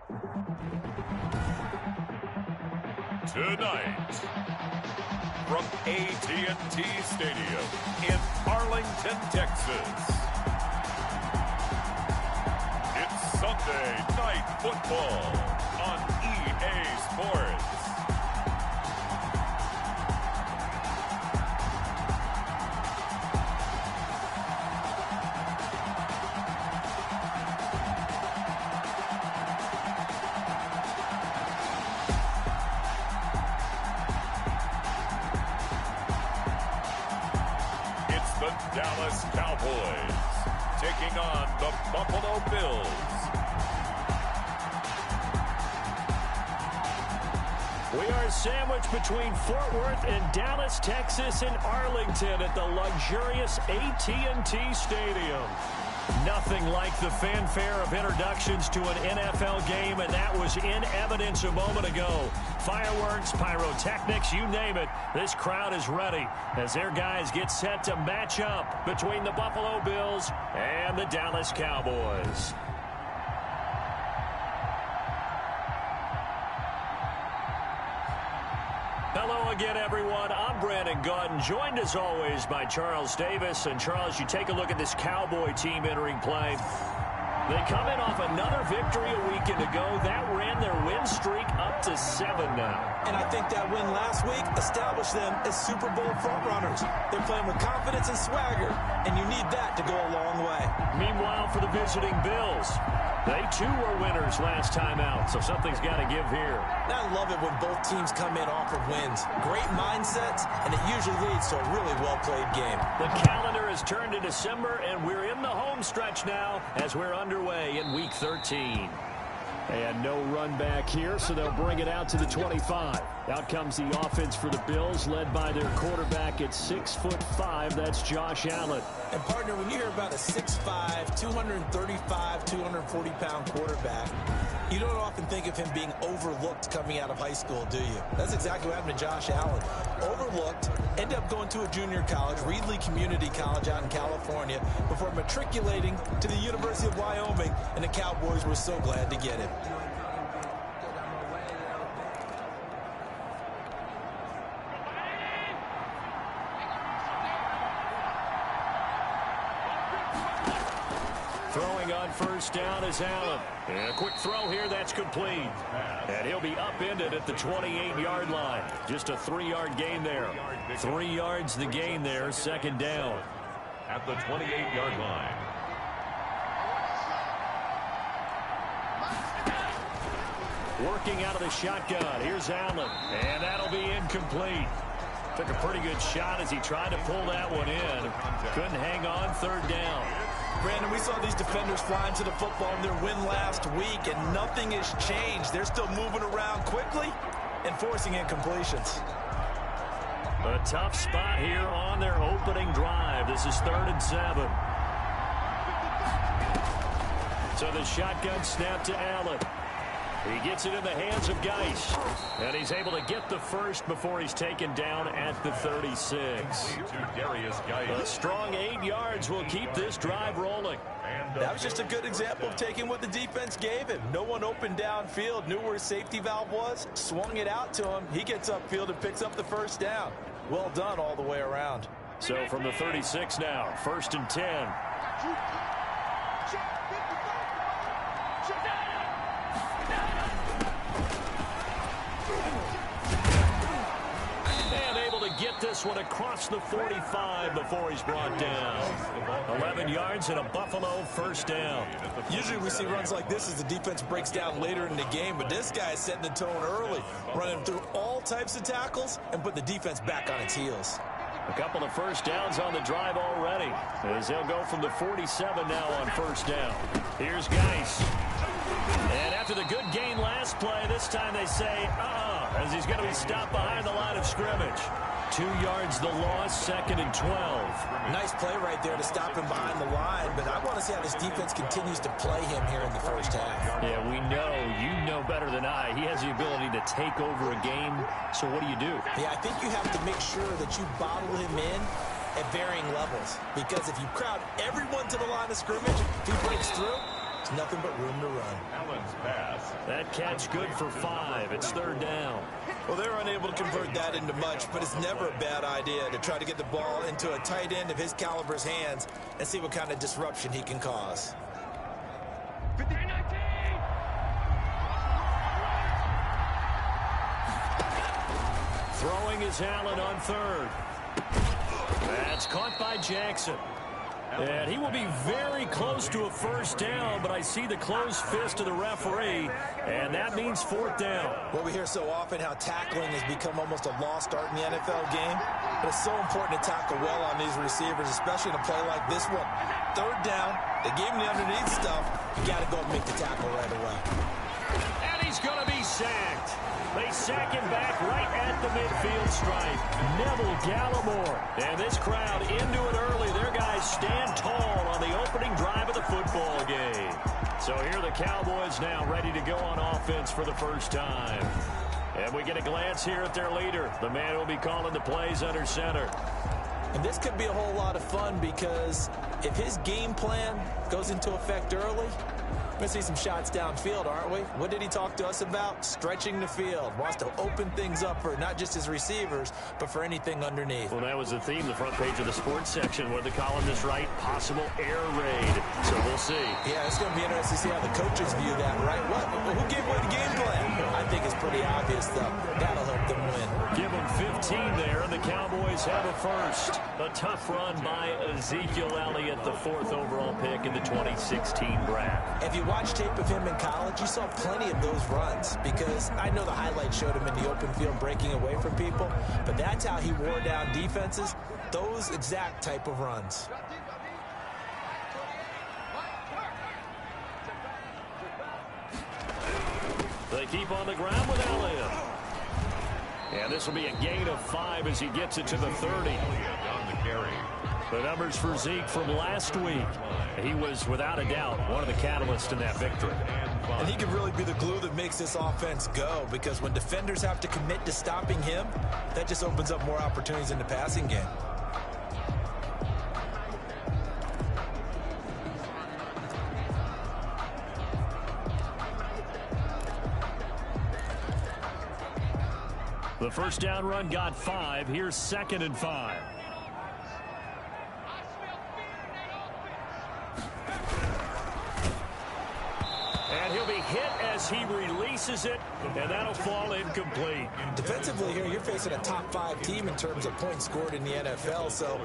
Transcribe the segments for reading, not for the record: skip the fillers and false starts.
Tonight, from AT&T Stadium in Arlington, Texas, it's Sunday Night Football on EA Sports. The Dallas Cowboys taking on the Buffalo Bills. We are sandwiched between Fort Worth and Dallas, Texas, and Arlington at the luxurious AT&T Stadium. Nothing like the fanfare of introductions to an NFL game, and that was in evidence a moment ago. Fireworks, pyrotechnics, you name it. This crowd is ready as their guys get set to match up between the Buffalo Bills and the Dallas Cowboys. Hello again, everyone. I'm Brandon Gaudin, joined as always by Charles Davis. And Charles, you take a look at this Cowboy team entering play. They come in off another victory a weekend ago. That ran their win streak up to 7 now. And I think that win last week established them as Super Bowl frontrunners. They're playing with confidence and swagger, and you need that to go a long way. Meanwhile, for the visiting Bills, they too were winners last time out, so something's got to give here. I love it when both teams come in off of wins. Great mindsets, and it usually leads to a really well-played game. The calendar has turned to December, and we're in the home stretch now as we're underway in Week 13. And no run back here, so they'll bring it out to the 25. Out comes the offense for the Bills, led by their quarterback at 6'5". That's Josh Allen. And, partner, when you hear about a 6'5", 235, 240-pound quarterback, you don't often think of him being overlooked coming out of high school, do you? That's exactly what happened to Josh Allen. Overlooked, ended up going to a junior college, Reedley Community College out in California, before matriculating to the University of Wyoming, and the Cowboys were so glad to get him. Throwing on first down is Allen. And a quick throw here, that's complete. And he'll be upended at the 28-yard line. Just a 3-yard gain there. 3 yards the gain there, second down. At the 28-yard line. Working out of the shotgun. Here's Allen. And that'll be incomplete. Took a pretty good shot as he tried to pull that one in. Couldn't hang on, third down. Brandon, we saw these defenders flying to the football in their win last week, and nothing has changed. They're still moving around quickly and forcing incompletions. A tough spot here on their opening drive. This is 3rd and 7. So the shotgun snap to Allen. He gets it in the hands of Geis. And he's able to get the first before he's taken down at the 36. A strong 8 yards will keep this drive rolling. That was just a good example of taking what the defense gave him. No one open downfield, knew where his safety valve was, swung it out to him. He gets upfield and picks up the first down. Well done all the way around. So from the 36 now, 1st and 10. Get this one across the 45 before he's brought down. 11 yards and a Buffalo first down. Usually we see runs like this as the defense breaks down later in the game, but this guy is setting the tone early, running through all types of tackles and put the defense back on its heels. A couple of first downs on the drive already, as they'll go from the 47 now on first down. Here's Geis. And after the good gain last play, this time they say, as he's going to be stopped behind the line of scrimmage. 2 yards the loss, 2nd and 12. Nice play right there to stop him behind the line, but I want to see how this defense continues to play him here in the first half. Yeah, we know, you know better than I, he has the ability to take over a game, so what do you do? Yeah, I think you have to make sure that you bottle him in at varying levels, because if you crowd everyone to the line of scrimmage, if he breaks through, there's nothing but room to run. Allen's pass That catch good for 5. It's 3rd down. Well, they're unable to convert that into much, but it's never a bad idea to try to get the ball into a tight end of his caliber's hands and see what kind of disruption he can cause. Throwing is Allen on 3rd. That's caught by Jackson. And he will be very close to a 1st down, but I see the closed fist of the referee, and that means 4th down. Well, we hear so often how tackling has become almost a lost art in the NFL game, but it's so important to tackle well on these receivers, especially in a play like this one. 3rd down, they gave him the underneath stuff. You got to go and make the tackle right away. And he's going to be sacked. They sack him back right at the midfield stripe. Neville Gallimore. And this crowd into it early. Their guys stand tall on the opening drive of the football game. So here the Cowboys now ready to go on offense for the first time. And we get a glance here at their leader, the man who will be calling the plays under center. And this could be a whole lot of fun because if his game plan goes into effect early, we're going to see some shots downfield, aren't we? What did he talk to us about? Stretching the field. Wants to open things up for not just his receivers, but for anything underneath. Well, that was the theme, the front page of the sports section, where the columnists write possible air raid. So we'll see. Yeah, it's going to be interesting to see how the coaches view that, right? Who gave away the game plan? I think it's pretty obvious, though. That'll help them win. Give them 15 there, and the Cowboys have a first. A tough run by Ezekiel Elliott, the 4th overall pick in the 2016 draft. If you watch tape of him in college, you saw plenty of those runs because I know the highlights showed him in the open field breaking away from people, but that's how he wore down defenses, those exact type of runs. They keep on the ground with Elliott. And this will be a gain of 5 as he gets it to the 30. The numbers for Zeke from last week. He was, without a doubt, one of the catalysts in that victory. And he could really be the glue that makes this offense go because when defenders have to commit to stopping him, that just opens up more opportunities in the passing game. The first down run got 5. Here's 2nd and 5. And he'll be hit as he releases it, and that'll fall incomplete. Defensively here, you're facing a top 5 team in terms of points scored in the NFL, so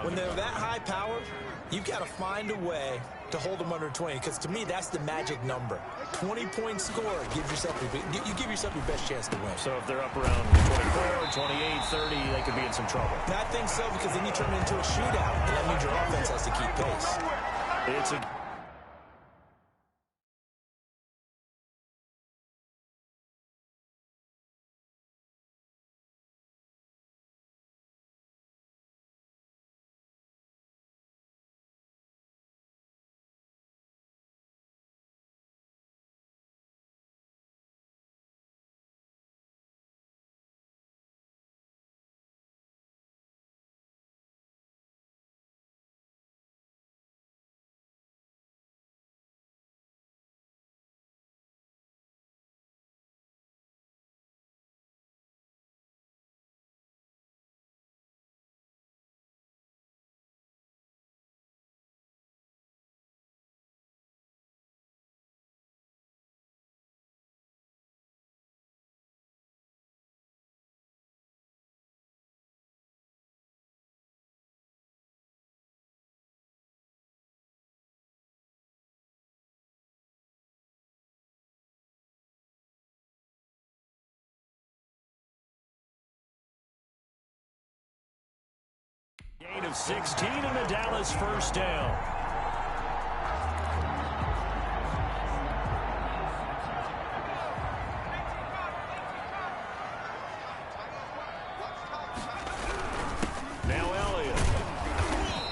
when they're that high powered, you've got to find a way to hold them under 20, because to me, that's the magic number. 20-point score gives yourself you give yourself your best chance to win. So if they're up around 24, 28, 30, they could be in some trouble. I think so, because then you turn it into a shootout, and that means your offense has to keep pace. It's a gain of 16 and a Dallas first down. Now Elliott.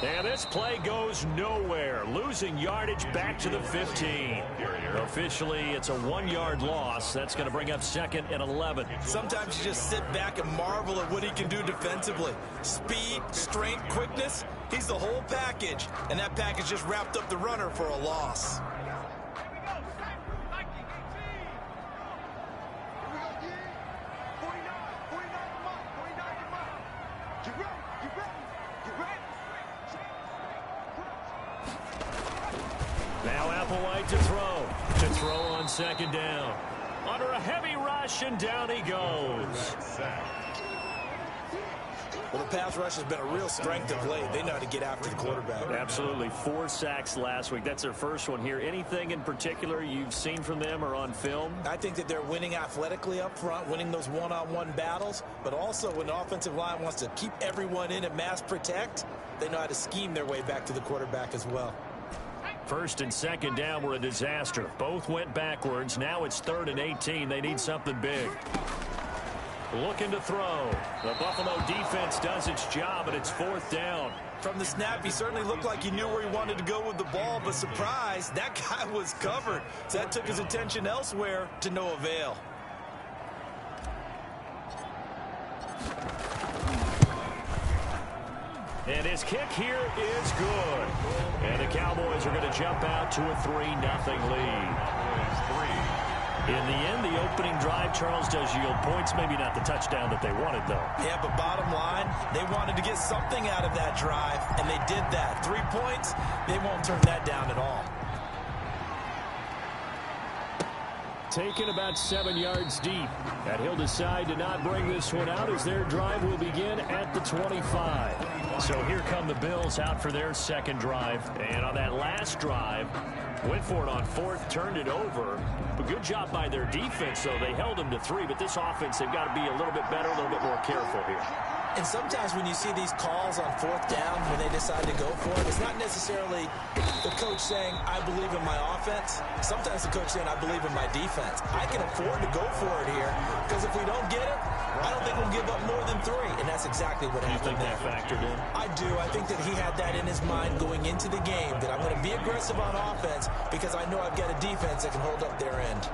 And this play goes nowhere. Losing yardage back to the 15. Officially, it's a 1-yard loss. That's going to bring up 2nd and 11. Sometimes you just sit back and marvel at what he can do defensively. Speed, strength, quickness, he's the whole package. And that package just wrapped up the runner for a loss. Applewhite to throw. To throw on second down. Under a heavy rush, and down he goes. Well, the pass rush has been a real strength of late. They know how to get after the quarterback. Absolutely. 4 sacks last week. That's their first one here. Anything in particular you've seen from them or on film? I think that they're winning athletically up front, winning those one-on-one battles, but also when the offensive line wants to keep everyone in and mass protect, they know how to scheme their way back to the quarterback as well. First and second down were a disaster. Both went backwards. Now it's 3rd and 18. They need something big. Looking to throw. The Buffalo defense does its job, and it's 4th down. From the snap, he certainly looked like he knew where he wanted to go with the ball, but surprise, that guy was covered. So that took his attention elsewhere to no avail. And his kick here is good. And the Cowboys are going to jump out to a 3-0 lead. In the end, the opening drive, Charles, does yield points. Maybe not the touchdown that they wanted, though. Yeah, but bottom line, they wanted to get something out of that drive, and they did that. 3 points, they won't turn that down at all. Taken about 7 yards deep. And he'll decide to not bring this one out as their drive will begin at the 25. So here come the Bills out for their second drive. And on that last drive, went for it on 4th, turned it over. But good job by their defense, though. They held them to 3, but this offense, they've got to be a little bit better, a little bit more careful here. And sometimes when you see these calls on 4th down, when they decide to go for it, it's not necessarily the coach saying, I believe in my offense. Sometimes the coach saying, I believe in my defense. I can afford to go for it here, because if we don't get it, I don't think we'll give up more than 3. And that's exactly what happened. You think that factored in? I do. I think that he had that in his mind going into the game, that I'm going to be aggressive on offense because I know I've got a defense that can hold up their end.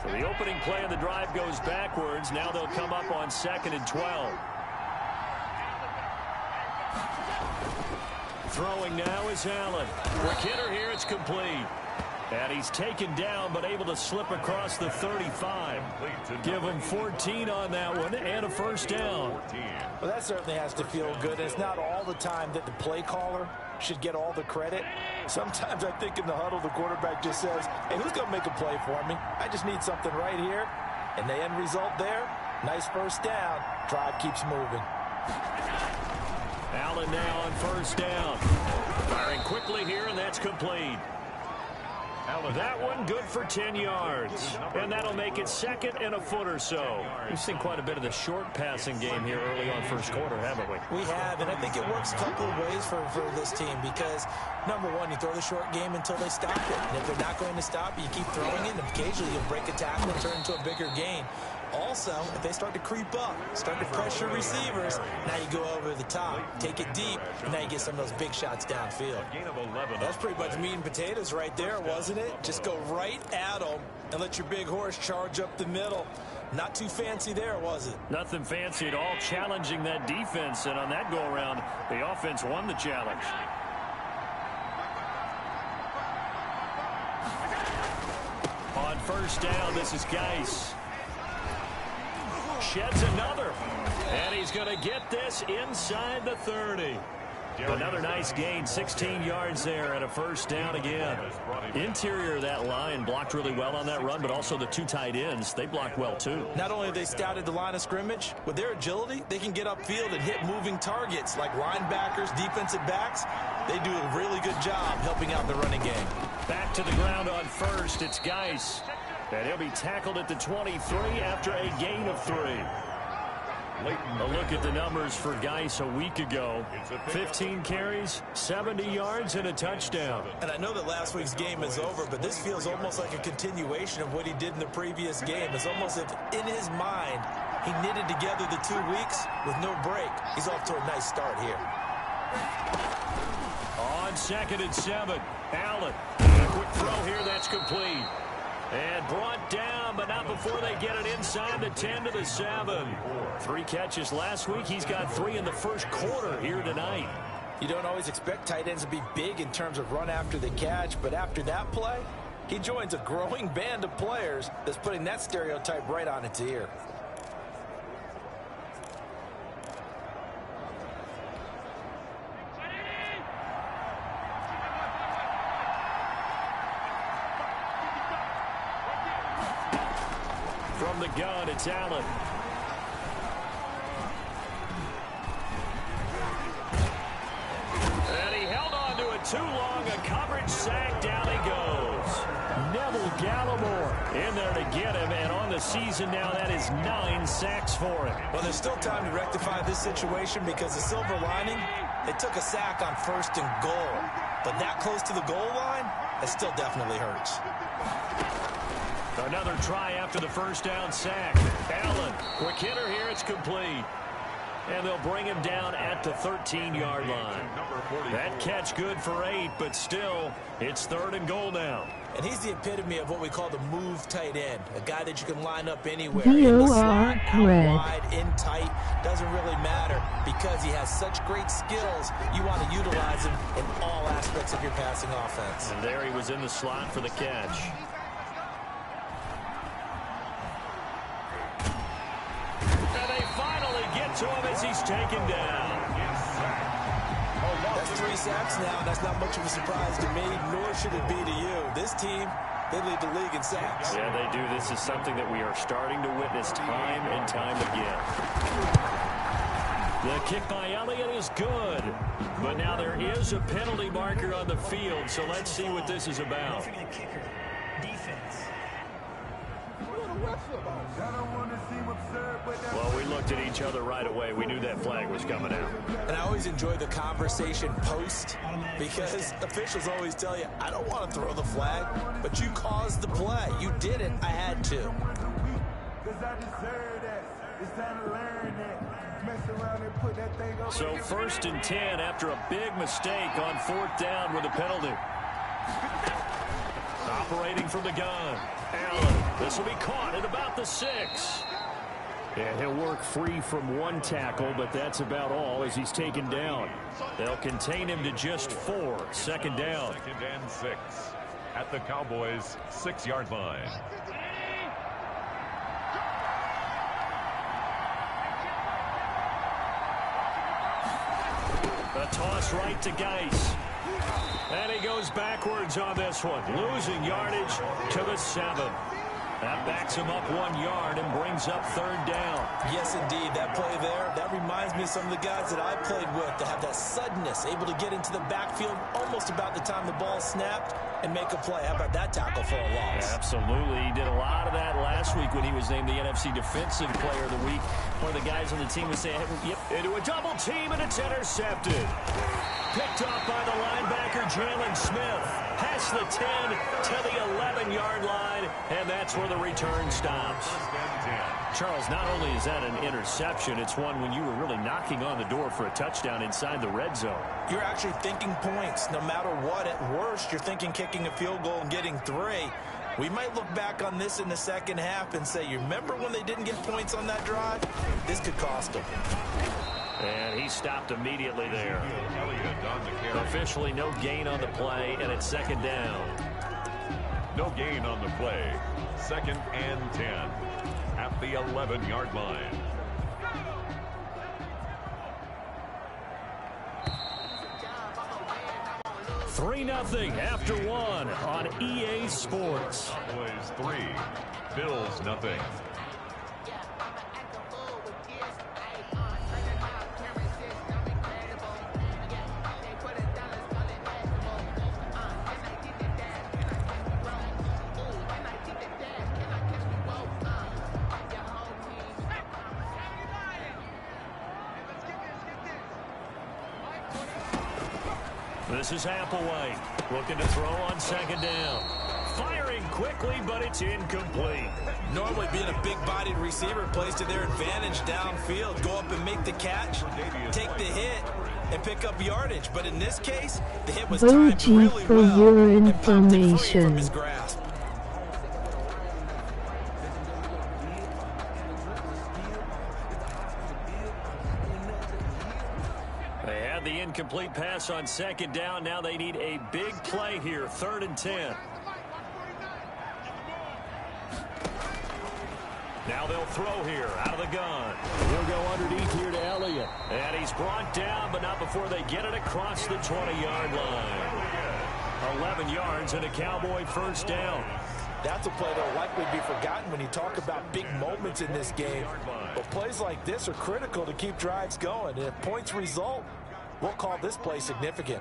So the opening play of the drive goes backwards. Now they'll come up on 2nd and 12. Throwing now is Allen. Quick hitter here, it's complete. And he's taken down, but able to slip across the 35. Give him 14 on that one, and a 1st down. Well, that certainly has to feel good. It's not all the time that the play caller should get all the credit. Sometimes I think in the huddle, the quarterback just says, hey, who's going to make a play for me? I just need something right here. And the end result there, nice 1st down. Drive keeps moving. Allen now on 1st down. Firing quickly here, and that's complete. That one good for 10 yards. And that'll make it 2nd and a foot or so. We've seen quite a bit of the short passing game here early on 1st quarter, haven't we? We have, and I think it works a couple of ways for this team because, number one, you throw the short game until they stop it. And if they're not going to stop it, you keep throwing it, and occasionally you'll break a tackle and turn it into a bigger gain. Also, if they start to creep up, start to pressure receivers, now you go over the top, take it deep, and now you get some of those big shots downfield. That's pretty much meat and potatoes right there, wasn't it? Just go right at them and let your big horse charge up the middle. Not too fancy there, was it? Nothing fancy at all, challenging that defense, and on that go-around, the offense won the challenge. On 1st down, this is Geis. Sheds another, and he's going to get this inside the 30. Another nice gain, 16 yards there and a 1st down again. Interior of that line blocked really well on that run, but also the 2 tight ends, they blocked well too. Not only have they scouted the line of scrimmage, with their agility, they can get upfield and hit moving targets like linebackers, defensive backs. They do a really good job helping out the running game. Back to the ground on 1st, it's Geis. And he'll be tackled at the 23 after a gain of 3. A look at the numbers for Geis a week ago. 15 carries, 70 yards, and a touchdown. And I know that last week's game is over, but this feels almost like a continuation of what he did in the previous game. It's almost as if in his mind, he knitted together the 2 weeks with no break. He's off to a nice start here. On 2nd and 7, Allen. A quick throw here, that's complete. And brought down, but not before they get it inside the 10 to the 7. 3 catches last week. He's got 3 in the 1st quarter here tonight. You don't always expect tight ends to be big in terms of run after the catch, but after that play, he joins a growing band of players that's putting that stereotype right on its ear. gun, it's Allen. And he held on to it too long. A coverage sack. Down he goes. Neville Gallimore in there to get him. And on the season now, that is 9 sacks for him. Well, there's still time to rectify this situation because the silver lining, they took a sack on 1st and goal. But that close to the goal line, it still definitely hurts. Another try after the first down sack. Allen, quick hitter here. It's complete. And they'll bring him down at the 13-yard line. That catch good for 8, but still, it's 3rd and goal now. And he's the epitome of what we call the move tight end. A guy that you can line up anywhere. In the slot, out wide, in tight. Doesn't really matter because he has such great skills. You want to utilize him in all aspects of your passing offense. And there he was in the slot for the catch. And they finally get to him as he's taken down. That's 3 sacks now. That's not much of a surprise to me, nor should it be to you. This team, they lead the league in sacks. Yeah, they do. This is something that we are starting to witness time and time again. The kick by Elliott is good. But now there is a penalty marker on the field, so let's see what this is about. Well, we looked at each other right away. We knew that flag was coming out. And I always enjoy the conversation post because officials always tell you, I don't want to throw the flag, but you caused the play. You did it. I had to. So 1st and 10 after a big mistake on 4th down with a penalty. Operating from the gun. Allen, this will be caught at about the 6. And he'll work free from 1 tackle, but that's about all as he's taken down. They'll contain him to just 4. 2nd down. 2nd and 6 at the Cowboys' 6-yard line. A toss right to Geis. And he goes backwards on this one, losing yardage to the 7. That backs him up 1 yard and brings up 3rd down. Yes, indeed. That play there, that reminds me of some of the guys that I played with that have that suddenness, able to get into the backfield almost about the time the ball snapped and make a play. How about that tackle for a loss? Absolutely. He did a lot of that last week when he was named the NFC Defensive Player of the Week. One of the guys on the team was saying, yep, into a double team, and it's intercepted. Picked up by the linebacker, Jalen Smith. Past the 10 to the 11-yard line, and that's where the return stops. Charles, not only is that an interception, it's one when you were really knocking on the door for a touchdown inside the red zone. You're actually thinking points no matter what. At worst, you're thinking kicking a field goal and getting 3. We might look back on this in the second half and say, you remember when they didn't get points on that drive? This could cost them. And he stopped immediately there. Officially no gain on the play, and it's 2nd down. No gain on the play. 2nd and 10 at the 11-yard line. Three 3-0 after 1 on EA Sports. Cowboys 3, Bills 0. This is Applewhite looking to throw on 2nd down. Firing quickly, but it's incomplete. Normally being a big-bodied receiver plays to their advantage downfield. Go up and make the catch, take the hit, and pick up yardage. But in this case, the hit was timed really for well your and popped it free information. from his grasp. They had the incomplete pass on 2nd down. Now they need a big play here, 3rd and 10. Now they'll throw here out of the gun. He'll go underneath here to Elliott. And he's brought down, but not before they get it across the 20-yard line. 11 yards and a Cowboy 1st down. That's a play that will likely be forgotten when you talk about big moments in this game. But plays like this are critical to keep drives going. And if points result, we'll call this play significant.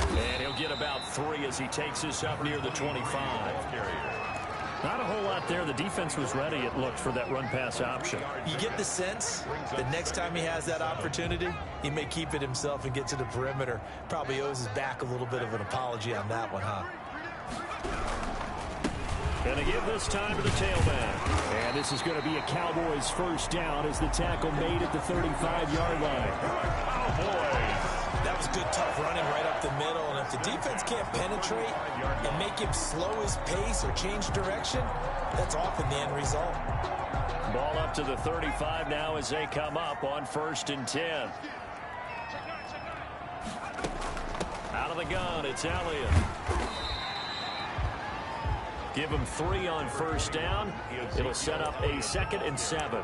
And he'll get about 3 as he takes this up near the 25. Not a whole lot there. The defense was ready, it looked, for that run-pass option. You get the sense that next time he has that opportunity, he may keep it himself and get to the perimeter. Probably owes his back a little bit of an apology on that one, huh? Going to give this time to the tailback. And this is going to be a Cowboys first down as the tackle made at the 35-yard line. Cowboys. That was good, tough running right up the middle. And if the defense can't penetrate and make him slow his pace or change direction, that's often the end result. Ball up to the 35 now as they come up on 1st and 10. Out of the gun, it's Elliott. Give him 3 on 1st down. It'll set up a 2nd and 7.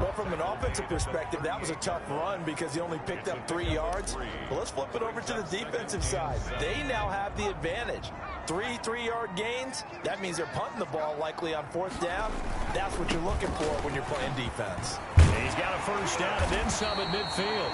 Well, from an offensive perspective, that was a tough run because he only picked up 3 yards. Well, let's flip it over to the defensive side. They now have the advantage. 3 3-yard gains. That means they're punting the ball likely on 4th down. That's what you're looking for when you're playing defense. He's got a first down and then some at midfield.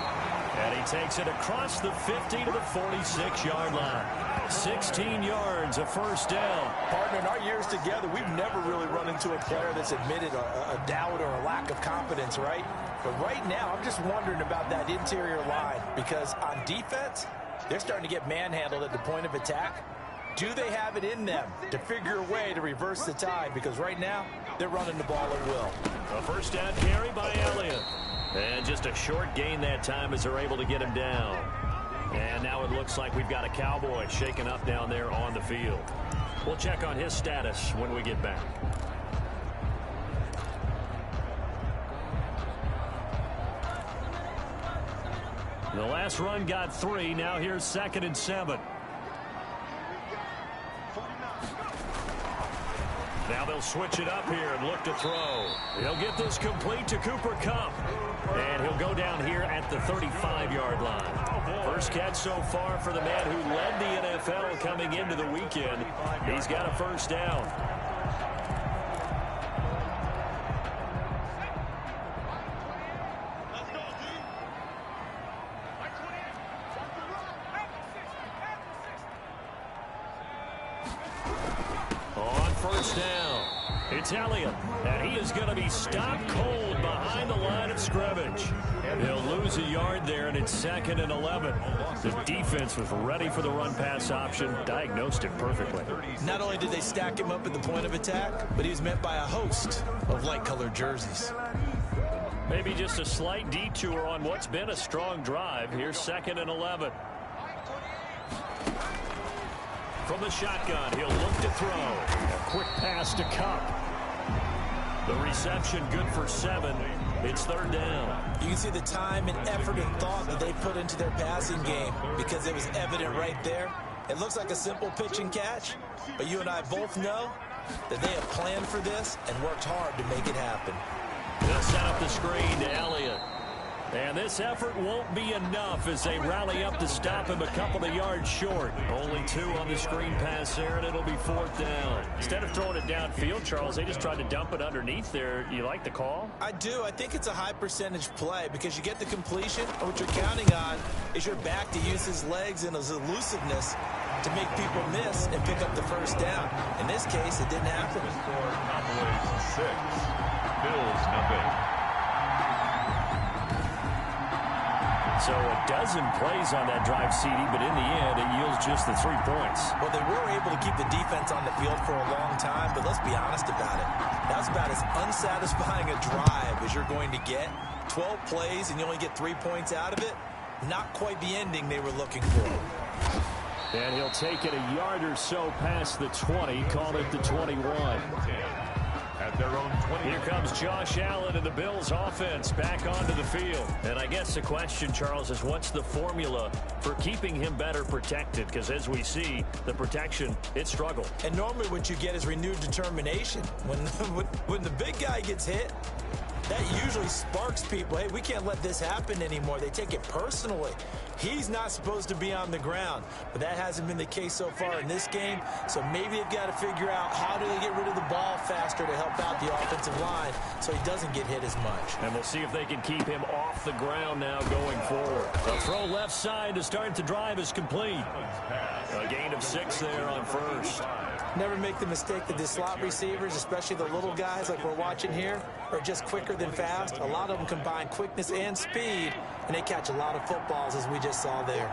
And he takes it across the 50 to the 46-yard line. 16 yards, a first down. Partner, in our years together, we've never really run into a player that's admitted a doubt or a lack of confidence, right? But right now, I'm just wondering about that interior line because on defense, they're starting to get manhandled at the point of attack. Do they have it in them to figure a way to reverse the tide? Because right now, they're running the ball at will. A first down carry by Elliott. And just a short gain that time as they're able to get him down. And now it looks like we've got a Cowboy shaken up down there on the field. We'll check on his status when we get back. The last run got 3. Now here's 2nd and 7. Now they'll switch it up here and look to throw. He'll get this complete to Cooper Kupp. And he'll go down here at the 35-yard line. First catch so far for the man who led the NFL coming into the weekend. He's got a first down. On first down, it's Elliott, and he is going to be stopped cold behind the line of scrimmage. He'll lose a yard there, and it's 2nd and 11. The defense was ready for the run-pass option, diagnosed it perfectly. Not only did they stack him up at the point of attack, but he was met by a host of light-colored jerseys. Maybe just a slight detour on what's been a strong drive. Here's 2nd and 11. From the shotgun, he'll look to throw. A quick pass to Kupp. The reception good for 7. It's 3rd down. You can see the time and effort and thought that they put into their passing game because it was evident right there. It looks like a simple pitch and catch, but you and I both know that they have planned for this and worked hard to make it happen. They'll set up the screen to Elliott. And this effort won't be enough as they rally up to stop him a couple of yards short. Only 2 on the screen pass there, and it'll be 4th down. Instead of throwing it downfield, Charles, they just tried to dump it underneath there. You like the call? I do. I think it's a high percentage play because you get the completion, and what you're counting on is your back to use his legs and his elusiveness to make people miss and pick up the first down. In this case, it didn't happen. Cowboys 6, Bills nothing. So a dozen plays on that drive, CD, but in the end, it yields just the 3 points. Well, they were able to keep the defense on the field for a long time, but let's be honest about it. That's about as unsatisfying a drive as you're going to get. 12 plays and you only get 3 points out of it. Not quite the ending they were looking for. And he'll take it a yard or so past the 20, call it the 21. At their own 20. Here comes Josh Allen and the Bills offense back onto the field. And I guess the question, Charles, is what's the formula for keeping him better protected? Because as we see, the protection, it struggled. And normally what you get is renewed determination. When the big guy gets hit, That usually sparks people. Hey, we can't let this happen anymore. They take it personally. He's not supposed to be on the ground, but that hasn't been the case so far in this game. So maybe they've got to figure out how do they get rid of the ball faster to help out the offensive line so he doesn't get hit as much. And we'll see if they can keep him off the ground now going forward. A throw left side to start the drive is complete. A gain of 6 there on first. Never make the mistake that the slot receivers, especially the little guys like we're watching here, are just quicker than fast. A lot of them combine quickness and speed, and they catch a lot of footballs, as we just saw there.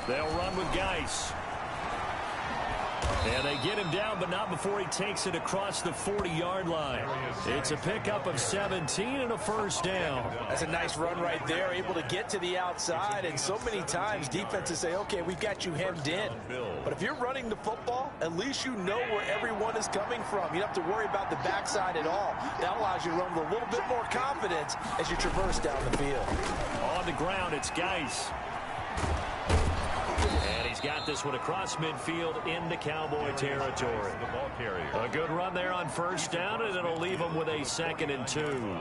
They'll run with Geis. And they get him down, but not before he takes it across the 40-yard line. It's a pickup of 17 and a first down. That's a nice run right there, able to get to the outside. And so many times defenses say, okay, we've got you hemmed in. But if you're running the football, at least you know where everyone is coming from. You don't have to worry about the backside at all. That allows you to run with a little bit more confidence as you traverse down the field. On the ground, it's Geis. And he's got this one across midfield into Cowboy territory. A good run there on first down, and it'll leave him with a 2nd and 2.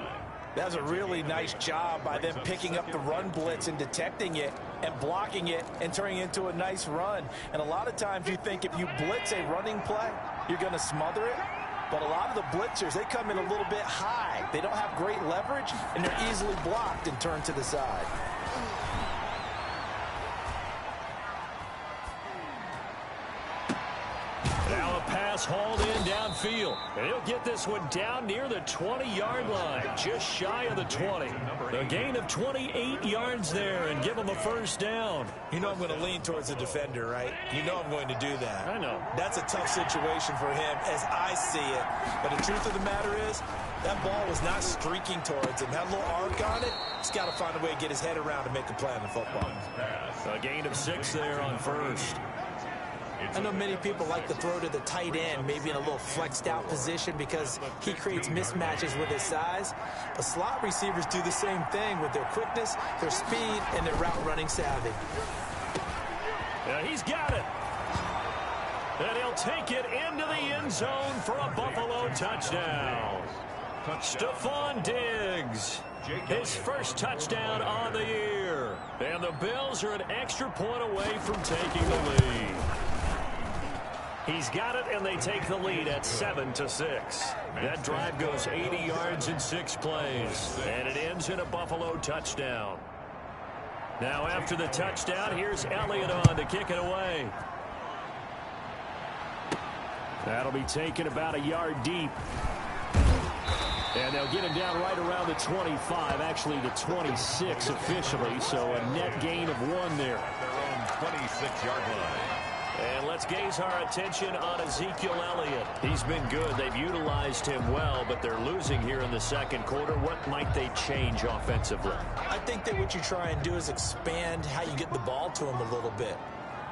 That's a really nice job by them picking up the run blitz and detecting it and blocking it and turning it into a nice run. And a lot of times you think if you blitz a running play, you're going to smother it. But a lot of the blitzers, they come in a little bit high. They don't have great leverage, and they're easily blocked and turned to the side. Now a pass hauled in downfield. And he'll get this one down near the 20-yard line, just shy of the 20. A gain of 28 yards there and give him a first down. You know I'm going to lean towards the defender, right? You know I'm going to do that. I know. That's a tough situation for him as I see it. But the truth of the matter is, that ball was not streaking towards him. Had a little arc on it. He's got to find a way to get his head around and make a play on the football. A gain of 6 there on first. I know many people like to throw to the tight end, maybe in a little flexed out position because he creates mismatches with his size. But slot receivers do the same thing with their quickness, their speed, and their route running savvy. Yeah, he's got it. And he'll take it into the end zone for a Buffalo touchdown. Stephon Diggs, his first touchdown on the year. And the Bills are an extra point away from taking the lead. He's got it, and they take the lead at 7-6. That drive goes 80 yards in 6 plays, and it ends in a Buffalo touchdown. Now after the touchdown, here's Elliott on to kick it away. That'll be taken about a yard deep. And they'll get him down right around the 25, actually the 26 officially, so a net gain of 1 there. At their own 26-yard line. And let's gaze our attention on Ezekiel Elliott. He's been good. They've utilized him well, but they're losing here in the second quarter. What might they change offensively? I think that what you try and do is expand how you get the ball to him a little bit.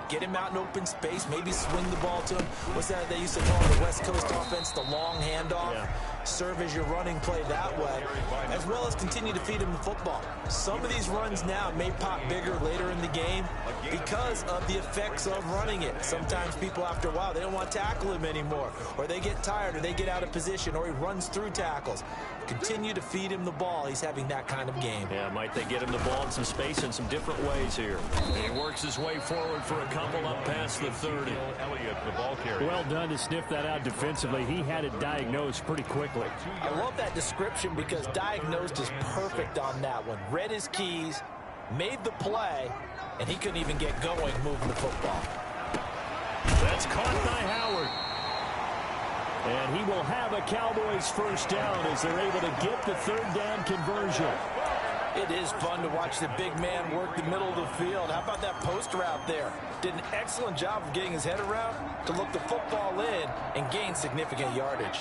Get him out in open space, maybe swing the ball to him. What's that they used to call the West Coast offense, the long handoff? Yeah. Serve as your running play that way, as well as continue to feed him the football. Some of these runs now may pop bigger later in the game because of the effects of running it. Sometimes people, after a while, they don't want to tackle him anymore, or they get tired, or they get out of position, or he runs through tackles. Continue to feed him the ball. He's having that kind of game. Yeah, might they get him the ball in some space in some different ways here. And he works his way forward for a couple up past the 30. Elliott, the ball carrier. Well done to sniff that out defensively. He had it diagnosed pretty quickly. I love that description because diagnosed is perfect on that one. Read his keys, made the play, and he couldn't even get going moving the football. That's caught by Howard. And he will have a Cowboys first down as they're able to get the 3rd down conversion. It is fun to watch the big man work the middle of the field. How about that post route there? Did an excellent job of getting his head around to look the football in and gain significant yardage.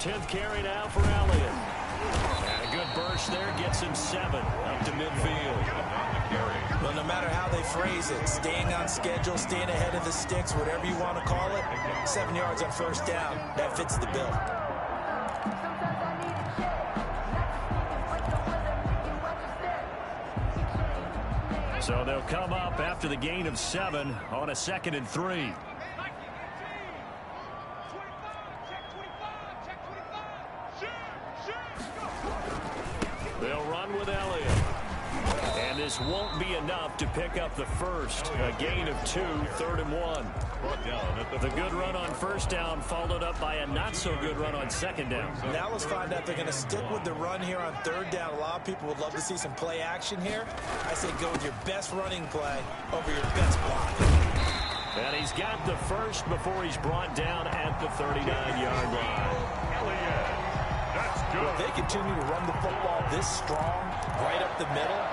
10th carry now for Elliott. And a good burst there gets him 7 up to midfield. Well, no matter how they phrase it, staying on schedule, staying ahead of the sticks, whatever you want to call it, 7 yards on first down, that fits the bill. So they'll come up after the gain of 7 on a 2nd and 3. They'll run with Elliott. And this won't be enough to pick up the first. A gain of 2, 3rd and 1. The good run on first down followed up by a not-so-good run on 2nd down. Now let's find out if they're going to stick with the run here on 3rd down. A lot of people would love to see some play action here. I say go with your best running play over your best block. And he's got the first before he's brought down at the 39-yard line. Elliott. That's good. Well, if they continue to run the football this strong, right up the middle,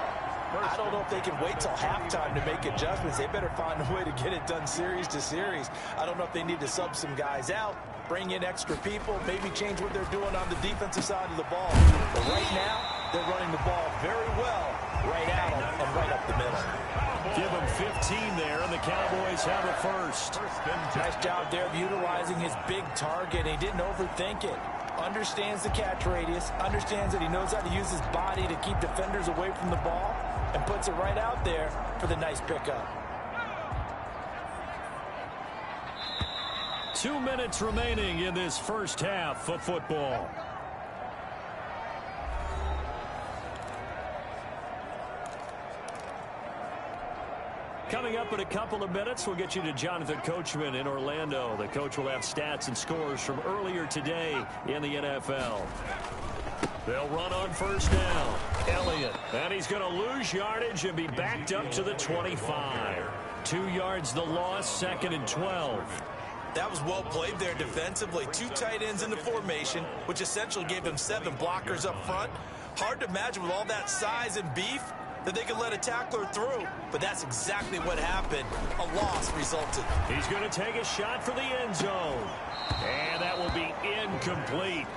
I don't know if they can wait till halftime to make adjustments. They better find a way to get it done series to series. I don't know if they need to sub some guys out, bring in extra people, maybe change what they're doing on the defensive side of the ball. But right now, they're running the ball very well right out and right up the middle. Give them 15 there, and the Cowboys have a first. Nice job there of utilizing his big target. He didn't overthink it. Understands the catch radius, understands that he knows how to use his body to keep defenders away from the ball, and puts it right out there for the nice pickup. 2 minutes remaining in this first half of football. Coming up in a couple of minutes, we'll get you to Jonathan Coachman in Orlando. The coach will have stats and scores from earlier today in the NFL. They'll run on first down. Elliott. And he's going to lose yardage and be backed up to the 25. 2 yards the loss, 2nd and 12. That was well played there defensively. 2 tight ends in the formation, which essentially gave him 7 blockers up front. Hard to imagine with all that size and beef that they could let a tackler through. But that's exactly what happened. A loss resulted. He's going to take a shot for the end zone. And that will be incomplete.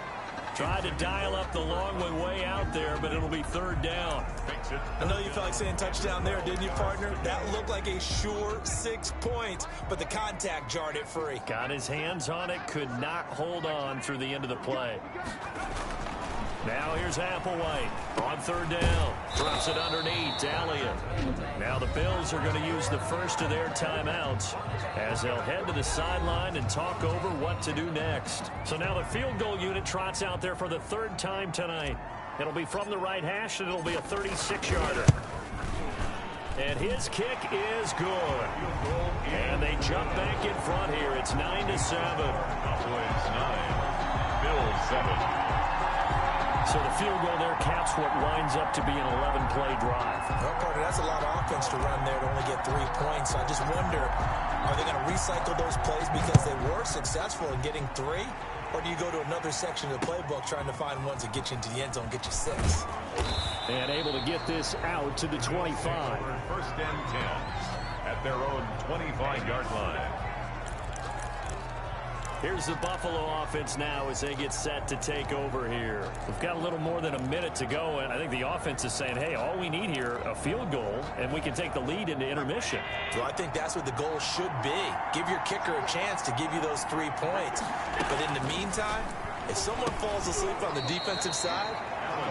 Tried to dial up the long way out there, but it'll be 3rd down. I know you felt like saying touchdown there, didn't you, partner? That looked like a sure 6 points, but the contact jarred it free. Got his hands on it, could not hold on through the end of the play. Now here's Applewhite on 3rd down. Drops it underneath to Elliott. Now the Bills are going to use the first of their timeouts as they'll head to the sideline and talk over what to do next. So now the field goal unit trots out there for the 3rd time tonight. It'll be from the right hash, and it'll be a 36-yarder. And his kick is good. And they jump back in front here. It's 9-7. Cowboys 9, Bills 7. So the field goal there caps what winds up to be an 11-play drive. Well, partner, that's a lot of offense to run there to only get 3 points. I just wonder, are they going to recycle those plays because they were successful in getting 3? Or do you go to another section of the playbook trying to find ones that get you into the end zone, get you 6? And able to get this out to the 25. 1st and 10 at their own 25-yard line. Here's the Buffalo offense now as they get set to take over here. We've got a little more than a minute to go, and I think the offense is saying, hey, all we need here, a field goal, and we can take the lead into intermission. Well, I think that's what the goal should be. Give your kicker a chance to give you those 3 points. But in the meantime, if someone falls asleep on the defensive side,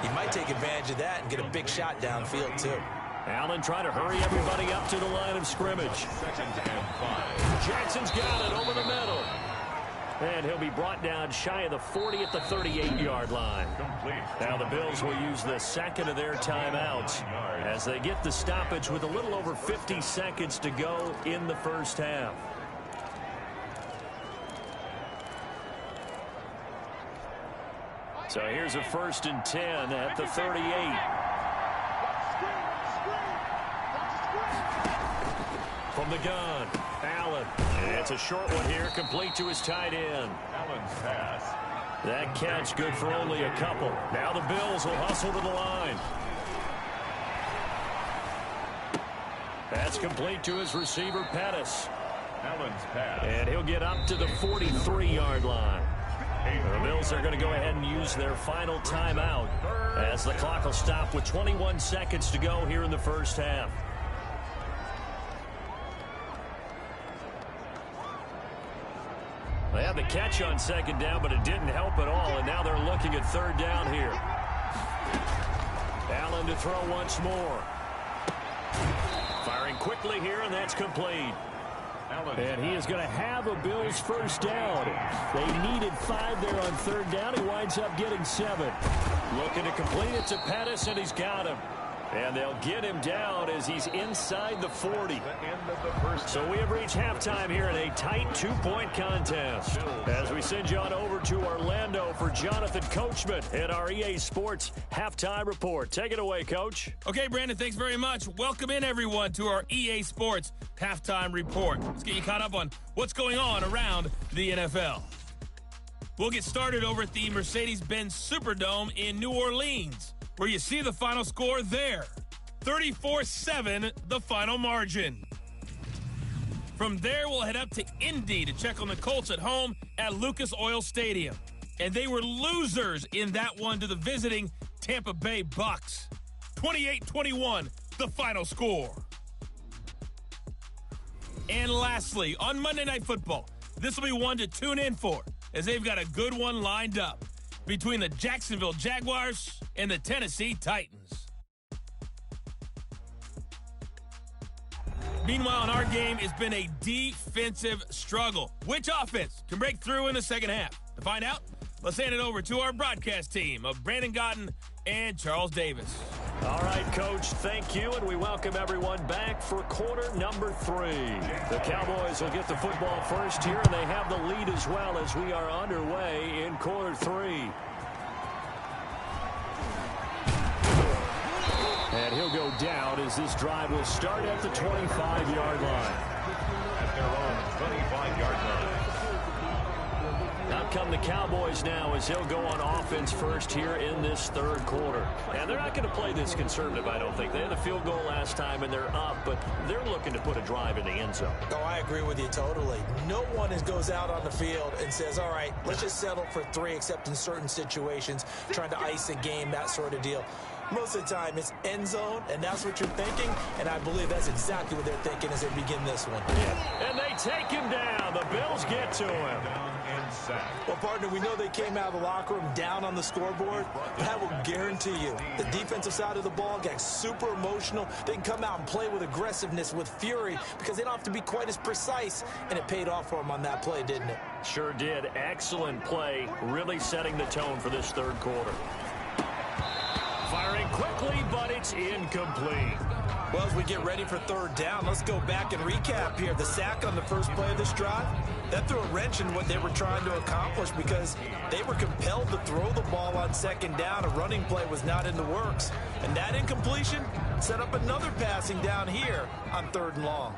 he might take advantage of that and get a big shot downfield, too. Allen trying to hurry everybody up to the line of scrimmage. 2nd and 5. Jackson's got it over the middle. And he'll be brought down shy of the 40 at the 38-yard line. Complete. Now the Bills will use the 2nd of their timeouts as they get the stoppage with a little over 50 seconds to go in the first half. So here's a 1st and 10 at the 38. From the gun, Allen. And it's a short one here, complete to his tight end. Allen's pass. That catch good for only a couple. Now the Bills will hustle to the line. That's complete to his receiver, Pettis. Allen's pass. And he'll get up to the 43-yard line. The Bills are going to go ahead and use their final timeout as the clock will stop with 21 seconds to go here in the first half. They had the catch on 2nd down, but it didn't help at all, and now they're looking at 3rd down here. Allen to throw once more. Firing quickly here, and that's complete. And he is going to have a Bills first down. They needed 5 there on third down. He winds up getting 7. Looking to complete it to Pettis, and he's got him. And they'll get him down as he's inside the 40. So we have reached halftime here in a tight 2-point contest. As we send you on over to Orlando for Jonathan Coachman at our EA Sports Halftime Report. Take it away, Coach. Okay, Brandon, thanks very much. Welcome in, everyone, to our EA Sports Halftime Report. Let's get you caught up on what's going on around the NFL. We'll get started over at the Mercedes-Benz Superdome in New Orleans, where you see the final score there. 34-7, the final margin. From there, we'll head up to Indy to check on the Colts at home at Lucas Oil Stadium. And they were losers in that one to the visiting Tampa Bay Bucks. 28-21, the final score. And lastly, on Monday Night Football, this will be one to tune in for, as they've got a good one lined up between the Jacksonville Jaguars and the Tennessee Titans. Meanwhile, in our game, it's been a defensive struggle. Which offense can break through in the second half? To find out, let's hand it over to our broadcast team of Brandon Gaudin and Charles Davis. All right, Coach, thank you, and we welcome everyone back for quarter number 3. The Cowboys will get the football first here, and they have the lead as well as we are underway in quarter 3. And he'll go down as this drive will start at the 25-yard line. At their own 25-yard line. Out come the Cowboys now as they'll go on offense first here in this third quarter. And they're not going to play this conservative, I don't think. They had a field goal last time, and they're up, but they're looking to put a drive in the end zone. Oh, I agree with you totally. No one goes out on the field and says, all right, let's just settle for 3, except in certain situations, trying to ice a game, that sort of deal. Most of the time, it's end zone, and that's what you're thinking, and I believe that's exactly what they're thinking as they begin this one. Yeah. And they take him down. The Bills get to him. Well, partner, we know they came out of the locker room down on the scoreboard, but I will guarantee you the defensive side of the ball got super emotional. They can come out and play with aggressiveness, with fury, because they don't have to be quite as precise, and it paid off for them on that play, didn't it? Sure did. Excellent play, really setting the tone for this third quarter. Firing quickly, but it's incomplete. Well, as we get ready for third down, let's go back and recap here. The sack on the first play of this drive, that threw a wrench in what they were trying to accomplish because they were compelled to throw the ball on second down. A running play was not in the works. And that incompletion set up another passing down here on third and long.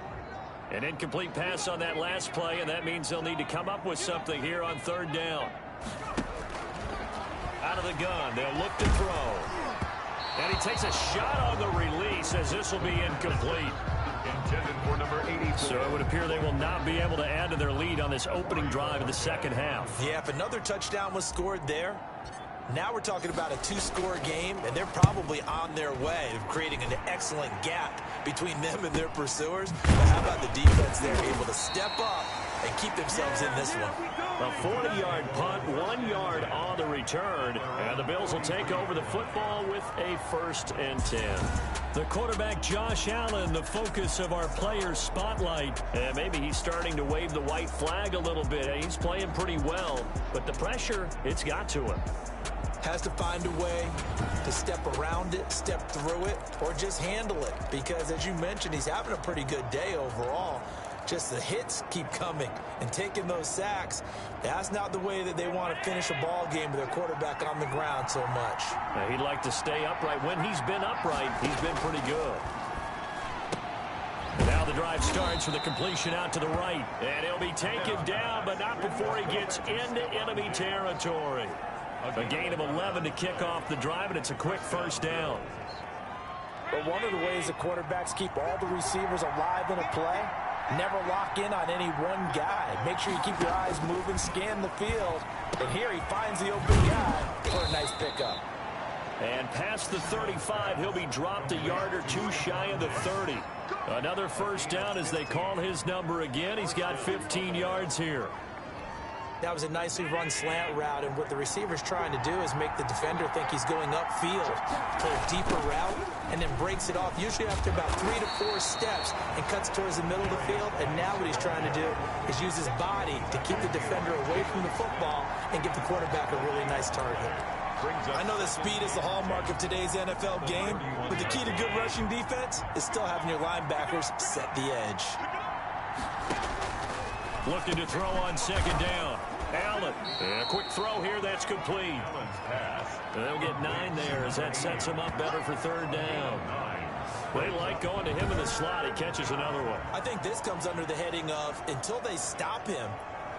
An incomplete pass on that last play, and that means they'll need to come up with something here on third down. Out of the gun, they'll look to throw. And he takes a shot on the release as this will be incomplete. Intended for number 84. So it would appear they will not be able to add to their lead on this opening drive of the second half. Yeah, if another touchdown was scored there, now we're talking about a 2-score game, and they're probably on their way of creating an excellent gap between them and their pursuers. But how about the defense there able to step up and keep themselves in this one? A 40-yard punt, 1 yard on the return, and the Bills will take over the football with a 1st and 10. The quarterback, Josh Allen, the focus of our players' spotlight. And maybe he's starting to wave the white flag a little bit. He's playing pretty well, but the pressure, it's got to him. Has to find a way to step around it, step through it, or just handle it. Because, as you mentioned, he's having a pretty good day overall. Just the hits keep coming and taking those sacks. That's not the way that they want to finish a ball game with their quarterback on the ground so much. Now, he'd like to stay upright. When he's been upright, he's been pretty good. Now the drive starts with a completion out to the right. And he'll be taken down, but not before he gets into enemy territory. A gain of 11 to kick off the drive, and it's a quick 1st down. But one of the ways the quarterbacks keep all the receivers alive in a play, never lock in on any one guy. Make sure you keep your eyes moving, scan the field. And here he finds the open guy for a nice pickup. And past the 35, he'll be dropped a yard or 2 shy of the 30. Another 1st down as they call his number again. He's got 15 yards here. That was a nicely run slant route, and what the receiver's trying to do is make the defender think he's going upfield, play a deeper route, and then breaks it off, usually after about 3 to 4 steps, and cuts towards the middle of the field. And now what he's trying to do is use his body to keep the defender away from the football and give the quarterback a really nice target. I know that speed is the hallmark of today's NFL game, but the key to good rushing defense is still having your linebackers set the edge. Looking to throw on second down. Allen. And a quick throw here. That's complete. They'll get 9 there as that sets him up better for third down. They like going to him in the slot. He catches another one. I think this comes under the heading of until they stop him,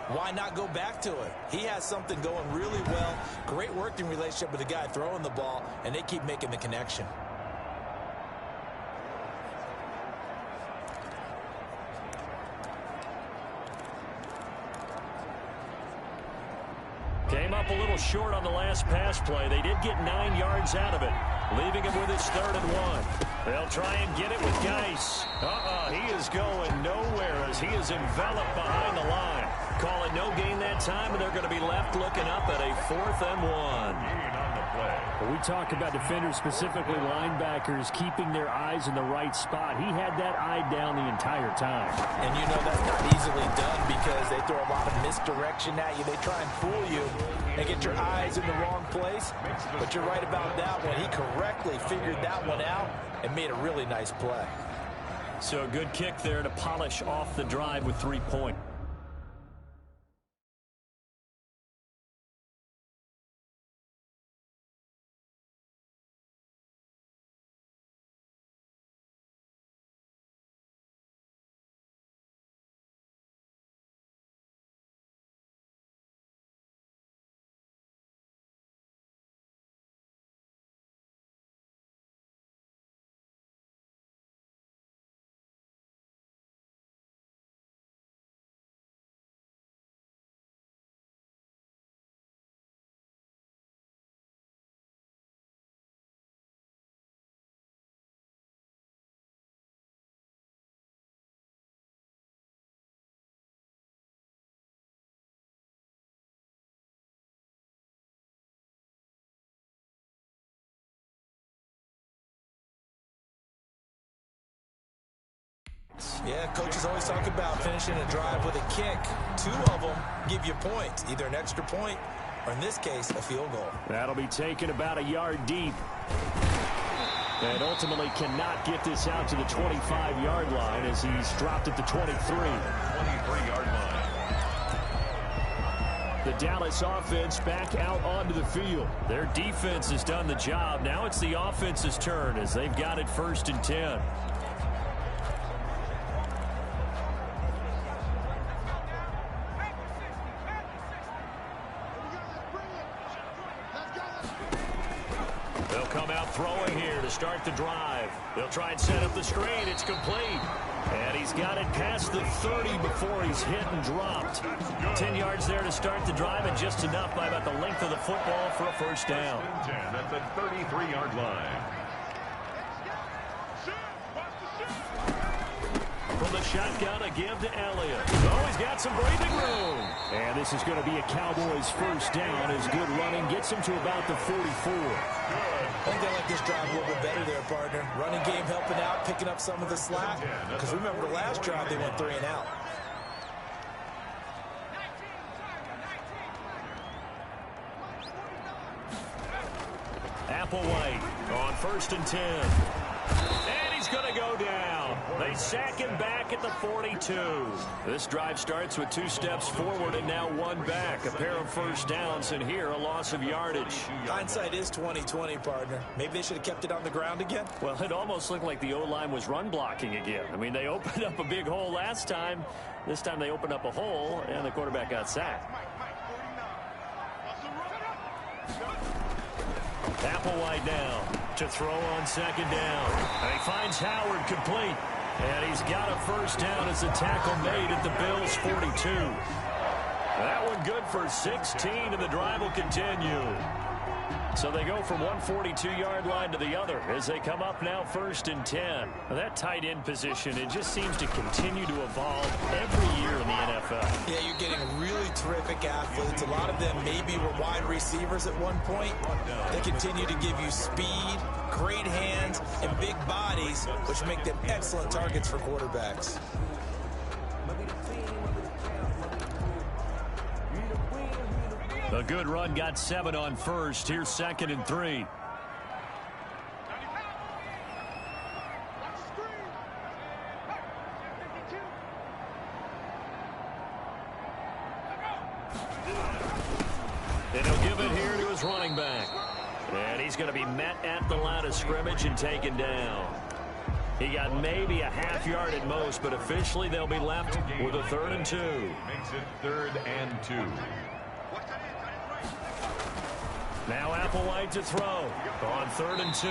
why not go back to it? He has something going really well. Great working relationship with the guy throwing the ball, and they keep making the connection. Came up a little short on the last pass play. They did get 9 yards out of it, leaving him with his 3rd and 1. They'll try and get it with Geis. He is going nowhere as he is enveloped behind the line. Call it no gain that time, and they're going to be left looking up at a 4th and 1. When we talk about defenders, specifically linebackers, keeping their eyes in the right spot, he had that eye down the entire time. And you know that's not easily done because they throw a lot of misdirection at you. They try and fool you and get your eyes in the wrong place. But you're right about that one. He correctly figured that one out and made a really nice play. So a good kick there to polish off the drive with 3 points. Yeah, coaches always talk about finishing a drive with a kick. 2 of them give you points, either an extra point or, in this case, a field goal. That'll be taken about a yard deep. And ultimately cannot get this out to the 25-yard line as he's dropped at the 23. 23-yard line. The Dallas offense back out onto the field. Their defense has done the job. Now it's the offense's turn as they've got it 1st and 10. Throwing here to start the drive. They'll try and set up the screen. It's complete. And he's got it past the 30 before he's hit and dropped. 10 yards there to start the drive, and just enough by about the length of the football for a 1st down. That's a 33-yard line. From the shotgun, a give to Elliott. Oh, he's got some breathing room. And this is going to be a Cowboys 1st down as good running gets him to about the 44. I think they like this drive a little bit better there, partner. Running game helping out, picking up some of the slack. Because remember, the last drive they went 3 and out. Applewhite on 1st and 10. And he's going to go down. They sack him back at the 42. This drive starts with 2 steps forward and now 1 back. A pair of 1st downs, and here a loss of yardage. Hindsight is 20/20, partner. Maybe they should have kept it on the ground again. Well, it almost looked like the O-line was run blocking again. I mean, they opened up a big hole last time. This time they opened up a hole, and the quarterback got sacked. Applewhite now to throw on 2nd down. And he finds Howard complete. And he's got a 1st down as the tackle made at the Bills' 42. That one good for 16, and the drive will continue. So they go from one 42-yard line to the other as they come up now 1st and 10. Now that tight end position, it just seems to continue to evolve every year in the NFL. Yeah, you're getting really terrific athletes. A lot of them maybe were wide receivers at one point. They continue to give you speed, great hands, and big bodies, which make them excellent targets for quarterbacks. A good run, got 7 on first. Here's 2nd and 3. And he'll give it here to his running back. And he's going to be met at the line of scrimmage and taken down. He got maybe a half yard at most, but officially they'll be left with a 3rd and 2. Makes it 3rd and 2. Now Applewhite to throw on 3rd and 2.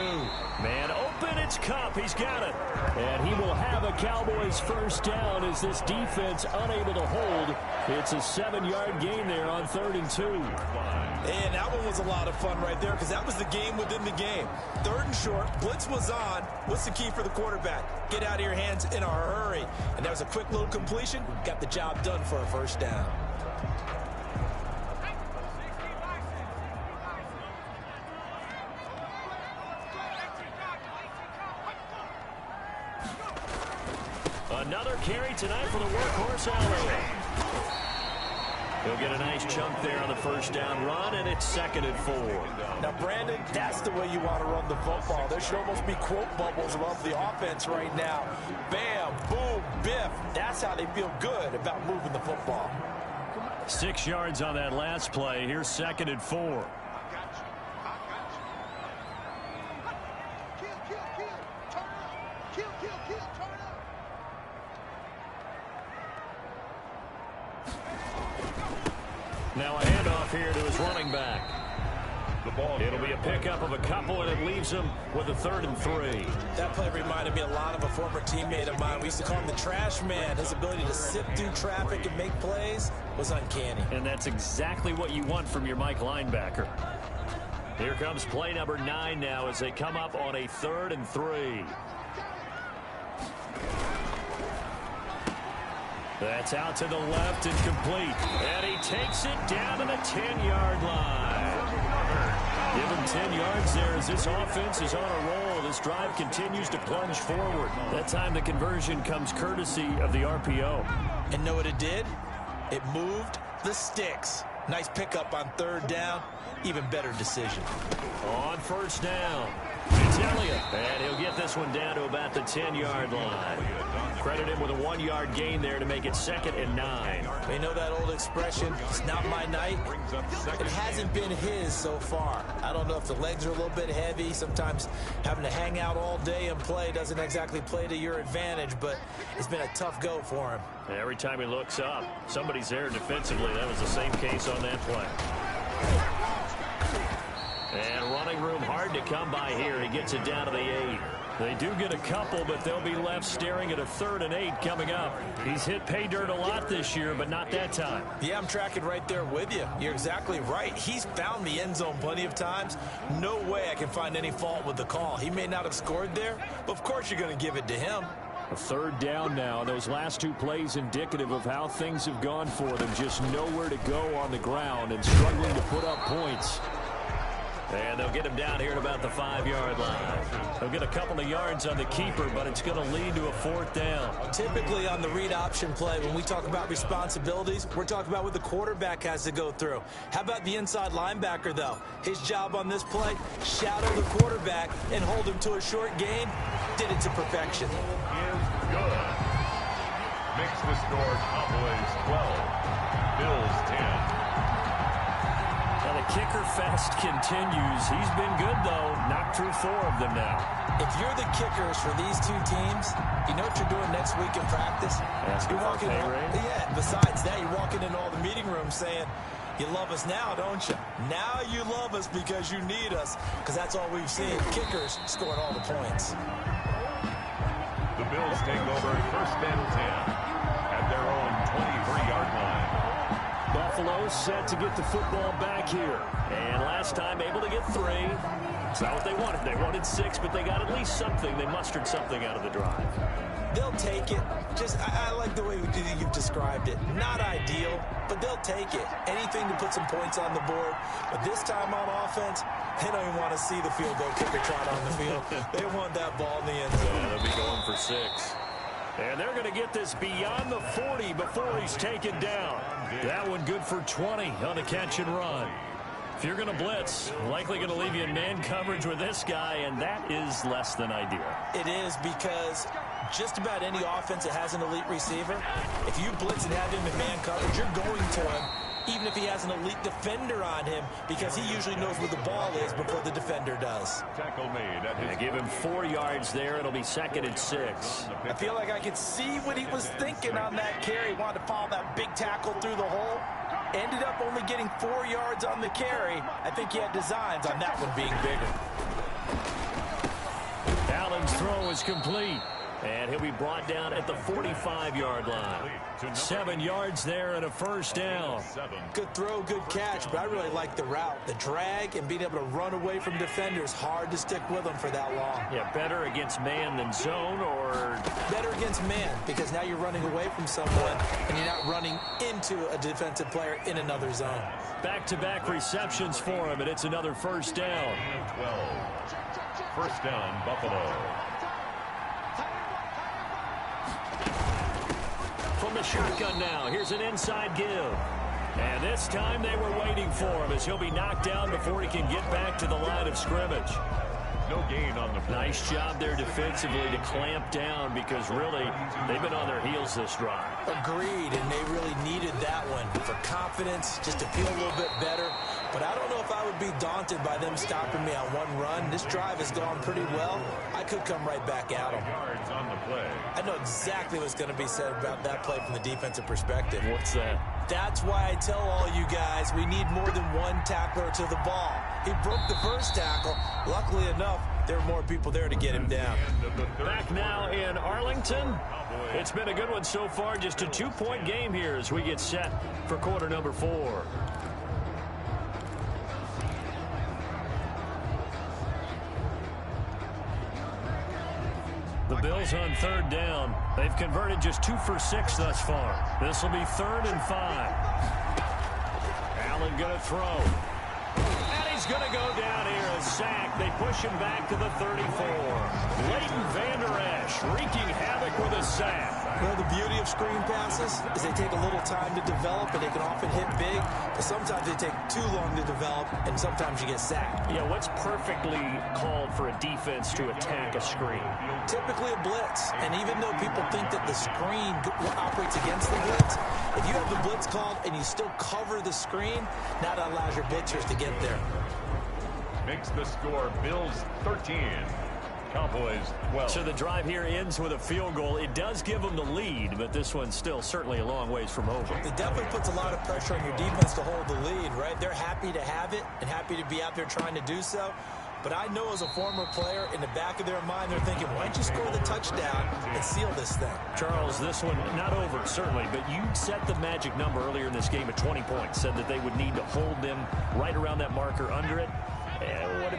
Man open, it's Kupp. He's got it. And he will have a Cowboys first down as this defense unable to hold. It's a 7-yard gain there on 3rd and 2. And that one was a lot of fun right there because that was the game within the game. 3rd and short, blitz was on. What's the key for the quarterback? Get out of your hands in a hurry. And that was a quick little completion. Got the job done for a first down. Another carry tonight for the workhorse Elliott. He'll get a nice chunk there on the first down run, and it's 2nd and 4. Now, Brandon, that's the way you want to run the football. There should almost be quote bubbles above the offense right now. Bam, boom, biff. That's how they feel good about moving the football. 6 yards on that last play. Here's 2nd and 4. Now a handoff here to his running back. It'll be a pickup of a couple, and it leaves him with a 3rd and 3. That play reminded me a lot of a former teammate of mine. We used to call him the trash man. His ability to sift through traffic and make plays was uncanny. And that's exactly what you want from your Mike linebacker. Here comes play number 9 now as they come up on a 3rd and 3. That's out to the left and complete. And he takes it down to the 10-yard line. Give him 10 yards there as this offense is on a roll. This drive continues to plunge forward. That time the conversion comes courtesy of the RPO. And know what it did? It moved the sticks. Nice pickup on 3rd down. Even better decision. On 1st down, it's Elliott. And he'll get this one down to about the 10-yard line. Credit him with a 1-yard gain there to make it 2nd and 9. You know that old expression, it's not my night? It hasn't been his so far. I don't know if the legs are a little bit heavy. Sometimes having to hang out all day and play doesn't exactly play to your advantage, but it's been a tough go for him. Every time he looks up, somebody's there defensively. That was the same case on that play. And running room hard to come by here. He gets it down to the 8. They do get a couple, but they'll be left staring at a 3rd and 8 coming up. He's hit pay dirt a lot this year, but not that time. Yeah, I'm tracking right there with you. You're exactly right. He's found the end zone plenty of times. No way I can find any fault with the call. He may not have scored there, but of course you're going to give it to him. A 3rd down now. Those last 2 plays indicative of how things have gone for them. Just nowhere to go on the ground and struggling to put up points. And they'll get him down here at about the 5-yard line. They'll get a couple of yards on the keeper, but it's going to lead to a 4th down. Typically on the read option play, when we talk about responsibilities, we're talking about what the quarterback has to go through. How about the inside linebacker, though? His job on this play, shadow the quarterback and hold him to a short gain. Did it to perfection. Is good. Makes the score Cowboys 12, Bills 10. Now the kicker fest continues. He's been good, though. Knocked through 4 of them now. If you're the kickers for these 2 teams, you know what you're doing next week in practice? Asking for a pay raise? Yeah, besides that, you're walking into all the meeting rooms saying, you love us now, don't you? Now you love us because you need us, because that's all we've seen. Kickers scoring all the points. The Bills take over 1st and 10 at their own 23-yard line. Buffalo set to get the football back here. And last time able to get 3. It's not what they wanted. They wanted 6, but they got at least something. They mustered something out of the drive. They'll take it. I like the way you've described it. Not ideal, but they'll take it. Anything to put some points on the board. But this time on offense, they don't even want to see the field goal kicker trot on the field. They want that ball in the end zone. Yeah, they'll be going for 6. And they're going to get this beyond the 40 before he's taken down. That one good for 20 on the catch and run. If you're going to blitz, likely going to leave you in man coverage with this guy, and that is less than ideal. It is, because just about any offense that has an elite receiver, if you blitz and have him in man coverage, you're going to him, even if he has an elite defender on him, because he usually knows where the ball is before the defender does. Tackle made. They give him 4 yards there. It'll be 2nd and 6. I feel like I could see what he was thinking on that carry. He wanted to follow that big tackle through the hole. Ended up only getting 4 yards on the carry. I think he had designs on that one being bigger. Allen's throw is complete. And he'll be brought down at the 45-yard line. 7 yards there and a first down. Good throw, good catch, but I really like the route. The drag and being able to run away from defenders, hard to stick with them for that long. Yeah, better against man than zone, or better against man, because now you're running away from someone and you're not running into a defensive player in another zone. Back-to-back receptions for him, and it's another first down. 12. First down, Buffalo. From the shotgun now, here's an inside give. And this time they were waiting for him as he'll be knocked down before he can get back to the line of scrimmage. No gain on the play. Nice job there defensively to clamp down, because really they've been on their heels this drive. Agreed, and they really needed that one for confidence, just to feel a little bit better. But I don't know if I would be daunted by them stopping me on one run. This drive has gone pretty well. I could come right back at them. Yards on the play. I know exactly what's going to be said about that play from the defensive perspective. What's that? That's why I tell all you guys we need more than one tackler to the ball. He broke the first tackle. Luckily enough, there were more people there to get him down. Back now in Arlington. It's been a good one so far. Just a 2-point game here as we get set for quarter number 4. The Bills on 3rd down. They've converted just 2 for 6 thus far. This will be 3rd and 5. Allen going to throw. And he's going to go down here. A sack. They push him back to the 34. Leighton Vander Esch wreaking havoc with a sack. Well, the beauty of screen passes is they take a little time to develop, and they can often hit big, but sometimes they take too long to develop, and sometimes you get sacked. Yeah, what's perfectly called for a defense to attack a screen? Typically a blitz, and even though people think that the screen operates against the blitz, if you have the blitz called and you still cover the screen, now that allows your blitzers to get there. Makes the score Bills 13. Cowboys 12. So the drive here ends with a field goal. It does give them the lead, but this one's still certainly a long ways from over. It definitely puts a lot of pressure on your defense to hold the lead, right? They're happy to have it and happy to be out there trying to do so. But I know as a former player, in the back of their mind, they're thinking, why don't you score the touchdown and seal this thing? Charles, this one not over, certainly, but you set the magic number earlier in this game at 20 points, said that they would need to hold them right around that marker under it.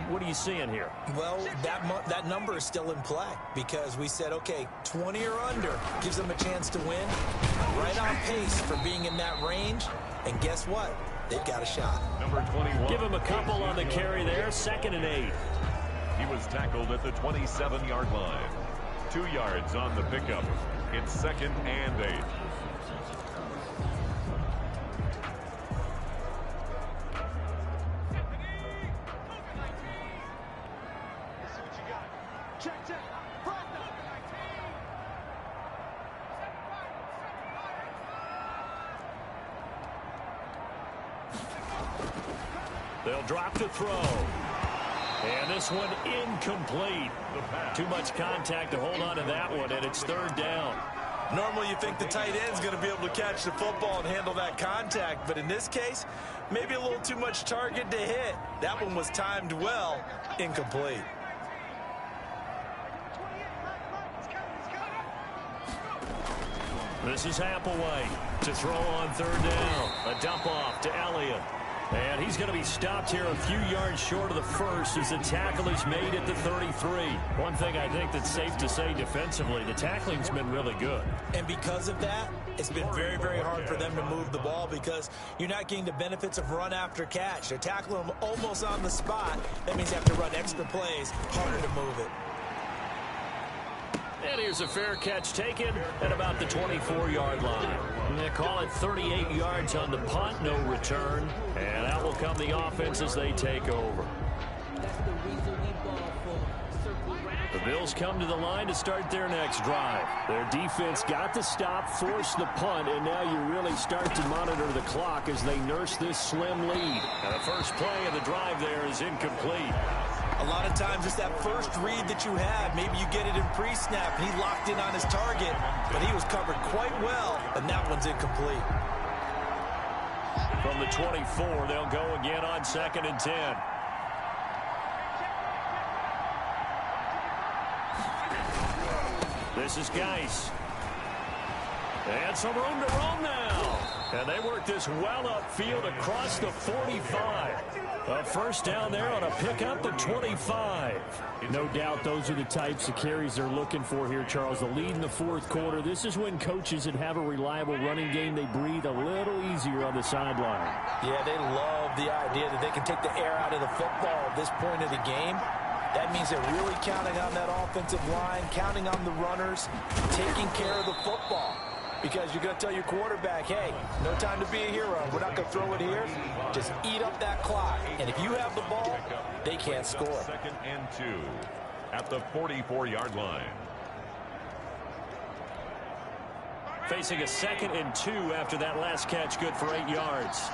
What are you seeing here? Well, that number is still in play because we said, okay, 20 or under gives them a chance to win. Right on pace for being in that range. And guess what? They've got a shot. Number 21. Give him a couple on the carry there. 2nd and 8. He was tackled at the 27-yard line. 2 yards on the pickup. It's 2nd and 8. They'll drop the throw. And this one incomplete. Too much contact to hold on to that one, and it's 3rd down. Normally you think the tight end's going to be able to catch the football and handle that contact, but in this case, maybe a little too much target to hit. That one was timed well, incomplete. This is Applewhite to throw on third down. A dump off to Elliott. And he's going to be stopped here a few yards short of the first as the tackle is made at the 33. One thing I think that's safe to say defensively, the tackling's been really good. And because of that, it's been very, very hard for them to move the ball because you're not getting the benefits of run after catch. They're tackling them almost on the spot. That means you have to run extra plays, harder to move it. And here's a fair catch taken at about the 24-yard line. And they call it 38 yards on the punt, no return. And out will come the offense as they take over. The Bills come to the line to start their next drive. Their defense got the stop, forced the punt, and now you really start to monitor the clock as they nurse this slim lead. And the first play of the drive there is incomplete. A lot of times it's that first read that you have. Maybe you get it in pre-snap, and he locked in on his target, but he was covered quite well, and that one's incomplete. From the 24, they'll go again on 2nd and 10. This is Geis. And some room to roam now. And they work this well upfield across the 45. A first down there on a pickup at 25. No doubt those are the types of carries they're looking for here, Charles. The lead in the fourth quarter. This is when coaches that have a reliable running game, they breathe a little easier on the sideline. Yeah, they love the idea that they can take the air out of the football at this point of the game. That means they're really counting on that offensive line, counting on the runners, taking care of the football. Because you're going to tell your quarterback, hey, no time to be a hero. We're not going to throw it here. Just eat up that clock. And if you have the ball, they can't score. 2nd and 2 at the 44-yard line. Facing a 2nd and 2 after that last catch, good for 8 yards.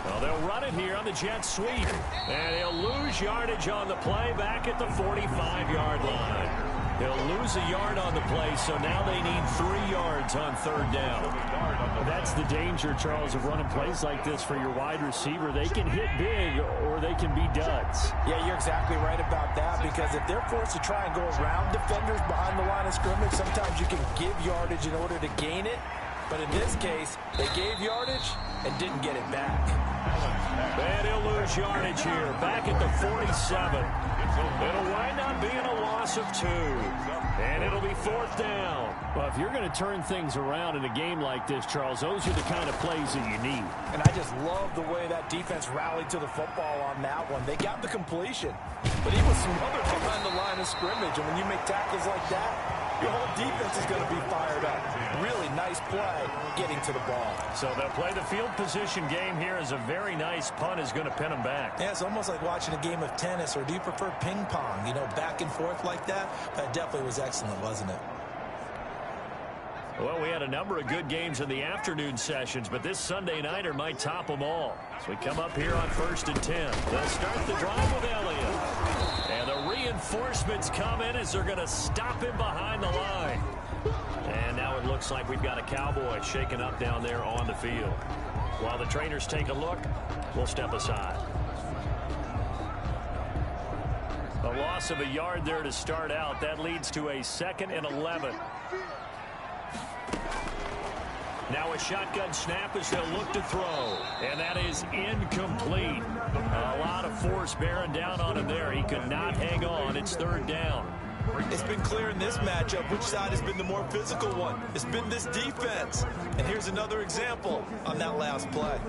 Well, they'll run it here on the jet sweep. And he'll lose yardage on the play back at the 45-yard line. They'll lose a yard on the play, so now they need 3 yards on third down. That's the danger, Charles, of running plays like this for your wide receiver. They can hit big or they can be duds. Yeah, you're exactly right about that, because if they're forced to try and go around defenders behind the line of scrimmage, sometimes you can give yardage in order to gain it. But in this case, they gave yardage and didn't get it back. And he'll lose yardage here, back at the 47. It'll wind up being a loss of 2. And it'll be 4th down. Well, if you're going to turn things around in a game like this, Charles, those are the kind of plays that you need. And I just love the way that defense rallied to the football on that one. They got the completion, but he was smothered behind the line of scrimmage. And when you make tackles like that, your whole defense is going to be fired up. Really nice play getting to the ball. So they'll play the field position game here as a very nice punt is going to pin them back. Yeah, it's almost like watching a game of tennis, or do you prefer ping pong? You know, back and forth like that? That definitely was excellent, wasn't it? Well, we had a number of good games in the afternoon sessions, but this Sunday nighter might top them all. So we come up here on 1st and 10. They'll start the drive with Elliott. And the reinforcements come in as they're going to stop him behind the line. And now it looks like we've got a Cowboy shaking up down there on the field. While the trainers take a look, we'll step aside. A loss of a yard there to start out. That leads to a 2nd and 11. Now a shotgun snap as they'll look to throw. And that is incomplete. A lot of force bearing down on him there. He could not hang on. It's 3rd down. It's been clear in this matchup which side has been the more physical one. It's been this defense. And here's another example on that last play.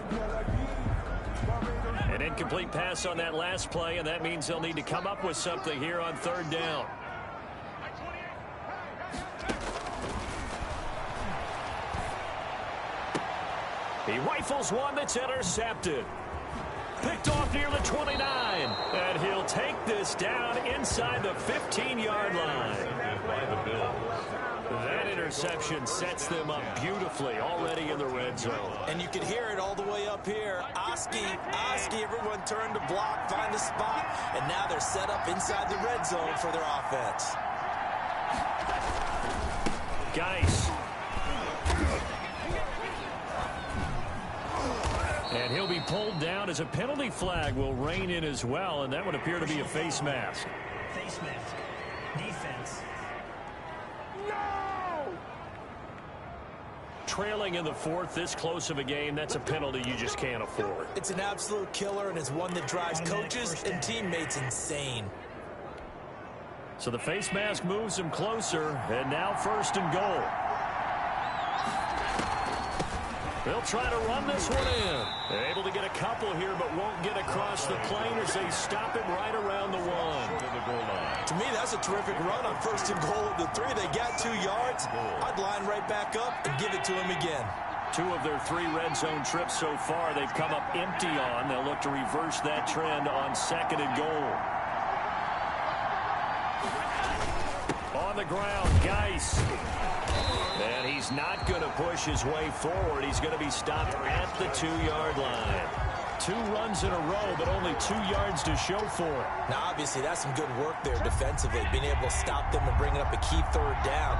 An incomplete pass on that last play, and that means they'll need to come up with something here on 3rd down. He rifles one that's intercepted. Picked off near the 29. And he'll take this down inside the 15-yard line. That interception sets them up beautifully already in the red zone. And you can hear it all the way up here. Oski, everyone turned to block, find a spot, and now they're set up inside the red zone for their offense. Geis. And he'll be pulled down as a penalty flag will rein in as well, and that would appear to be a face mask. Face mask. Defense. Trailing in the fourth, this close of a game, that's a penalty you just can't afford. It's an absolute killer, and it's one that drives coaches and teammates insane. So the face mask moves him closer, and now 1st and goal. They'll try to run this one in. They're able to get a couple here, but won't get across the plane as they stop him right around the 1. To me, that's a terrific run on 1st and goal of the 3. They got 2 yards. I'd line right back up and give it to him again. 2 of their 3 red zone trips so far, they've come up empty on. They'll look to reverse that trend on 2nd and goal. On the ground, Geis. And he's not going to push his way forward. He's going to be stopped at the 2-yard line. 2 runs in a row, but only 2 yards to show for it. Now, obviously, that's some good work there defensively, being able to stop them and bringing up a key 3rd down.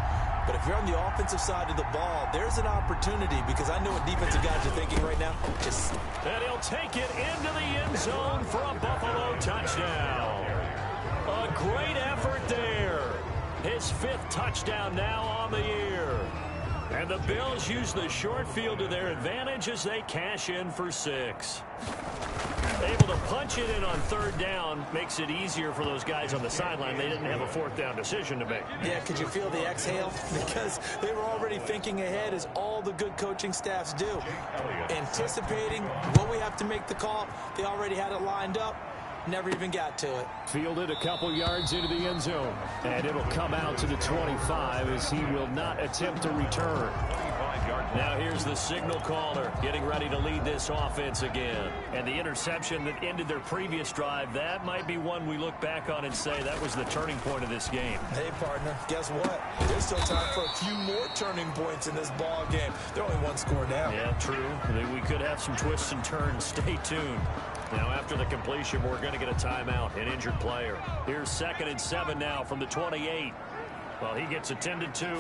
But if you're on the offensive side of the ball, there's an opportunity, because I know what defensive guys are thinking right now. And he'll take it into the end zone for a Buffalo touchdown. A great effort there. His 5th touchdown now on the year. And the Bills use the short field to their advantage as they cash in for 6. Able to punch it in on 3rd down makes it easier for those guys on the sideline. They didn't have a 4th down decision to make. Yeah, could you feel the exhale? Because they were already thinking ahead, as all the good coaching staffs do. Anticipating what we have to make the call. They already had it lined up. Never even got to it. Fielded a couple yards into the end zone. And it'll come out to the 25 as he will not attempt to return. Now here's the signal caller getting ready to lead this offense again. And the interception that ended their previous drive, that might be one we look back on and say that was the turning point of this game. Hey, partner, guess what? There's still time for a few more turning points in this ball game. They're only 1 score down. Yeah, true. We could have some twists and turns. Stay tuned. Now, after the completion, we're going to get a timeout, an injured player. Here's 2nd and 7 now from the 28. Well, he gets attended to.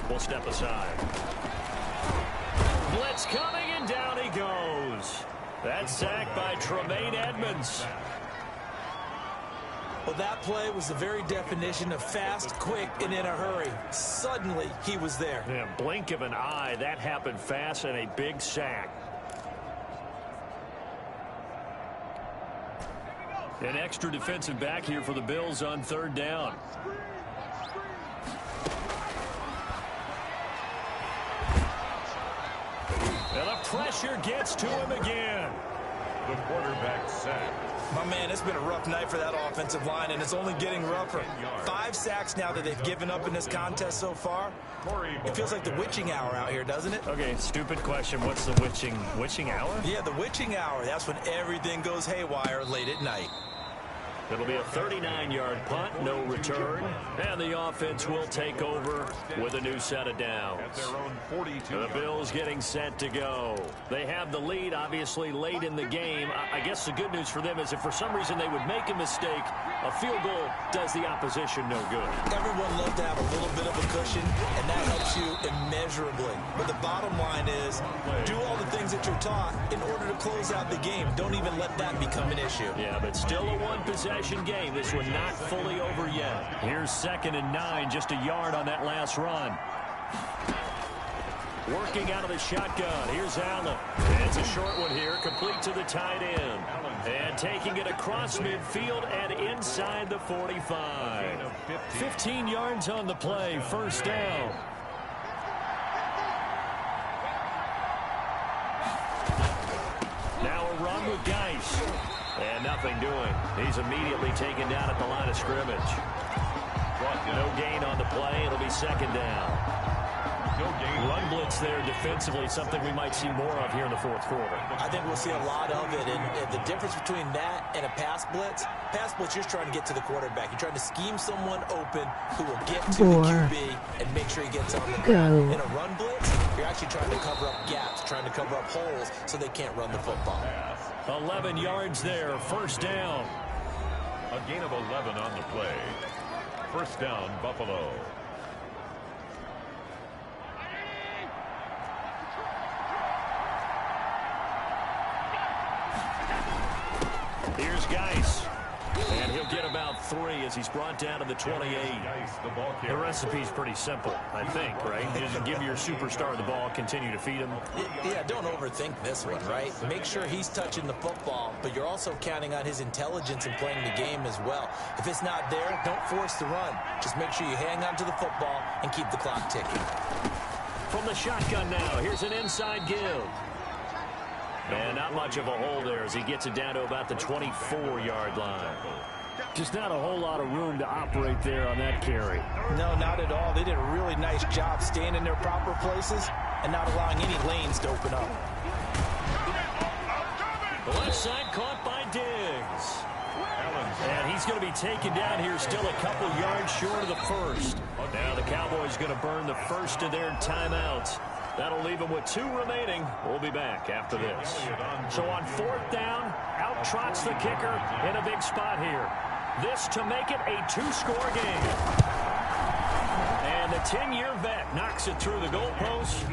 We'll step aside. Blitz coming, and down he goes. That's sacked by Tremaine Edmonds. Well, that play was the very definition of fast, quick, and in a hurry. Suddenly, he was there. Yeah, blink of an eye. That happened fast, and a big sack. An extra defensive back here for the Bills on 3rd down. And the pressure gets to him again. The quarterback sack. My man, it's been a rough night for that offensive line, and it's only getting rougher. 5 sacks now that they've given up in this contest so far. It feels like the witching hour out here, doesn't it? Okay, stupid question. What's the witching hour? Yeah, the witching hour. That's when everything goes haywire late at night. It'll be a 39-yard punt, no return, and the offense will take over with a new set of downs. At their own 42. The Bills getting set to go. They have the lead, obviously, late in the game. I guess the good news for them is if for some reason they would make a mistake, a field goal does the opposition no good. Everyone loves to have a little bit of a cushion, and that helps you immeasurably. But the bottom line is, do all the things that you're taught in order to close out the game. Don't even let that become an issue. Yeah, but still a one-possession game. This one not fully over yet. Here's 2nd and 9, just a yard on that last run. Working out of the shotgun. Here's Allen. And it's a short one here, complete to the tight end. And taking it across midfield and inside the 45. 15 yards on the play, 1st down. Now a run with Geis. And nothing doing. He's immediately taken down at the line of scrimmage. No gain on the play. It'll be 2nd down. Run blitz there defensively, something we might see more of here in the 4th quarter. I think we'll see a lot of it, and the difference between that and a pass blitz, you're trying to get to the quarterback. You're trying to scheme someone open who will get to the QB and make sure he gets on the ground. In a run blitz, you're actually trying to cover up gaps, trying to cover up holes so they can't run the football. 11 yards there, 1st down. A gain of 11 on the play. 1st down, Buffalo. Here's Geis. And he'll get about 3 as he's brought down to the 28. The recipe's pretty simple, I think, right? You just give your superstar the ball, continue to feed him. Yeah, don't overthink this one, right? Make sure he's touching the football, but you're also counting on his intelligence in playing the game as well. If it's not there, don't force the run. Just make sure you hang on to the football and keep the clock ticking. From the shotgun now, here's an inside give. And not much of a hole there as he gets it down to about the 24-yard line. Just not a whole lot of room to operate there on that carry. No, not at all. They did a really nice job staying in their proper places and not allowing any lanes to open up. The left side caught by Diggs. And he's going to be taken down here still a couple yards short of the first. Now the Cowboys going to burn the first of their timeouts. That'll leave them with 2 remaining. We'll be back after this. So on 4th down, out trots the kicker in a big spot here. This to make it a 2-score game. And the 10-year vet knocks it through the goalpost.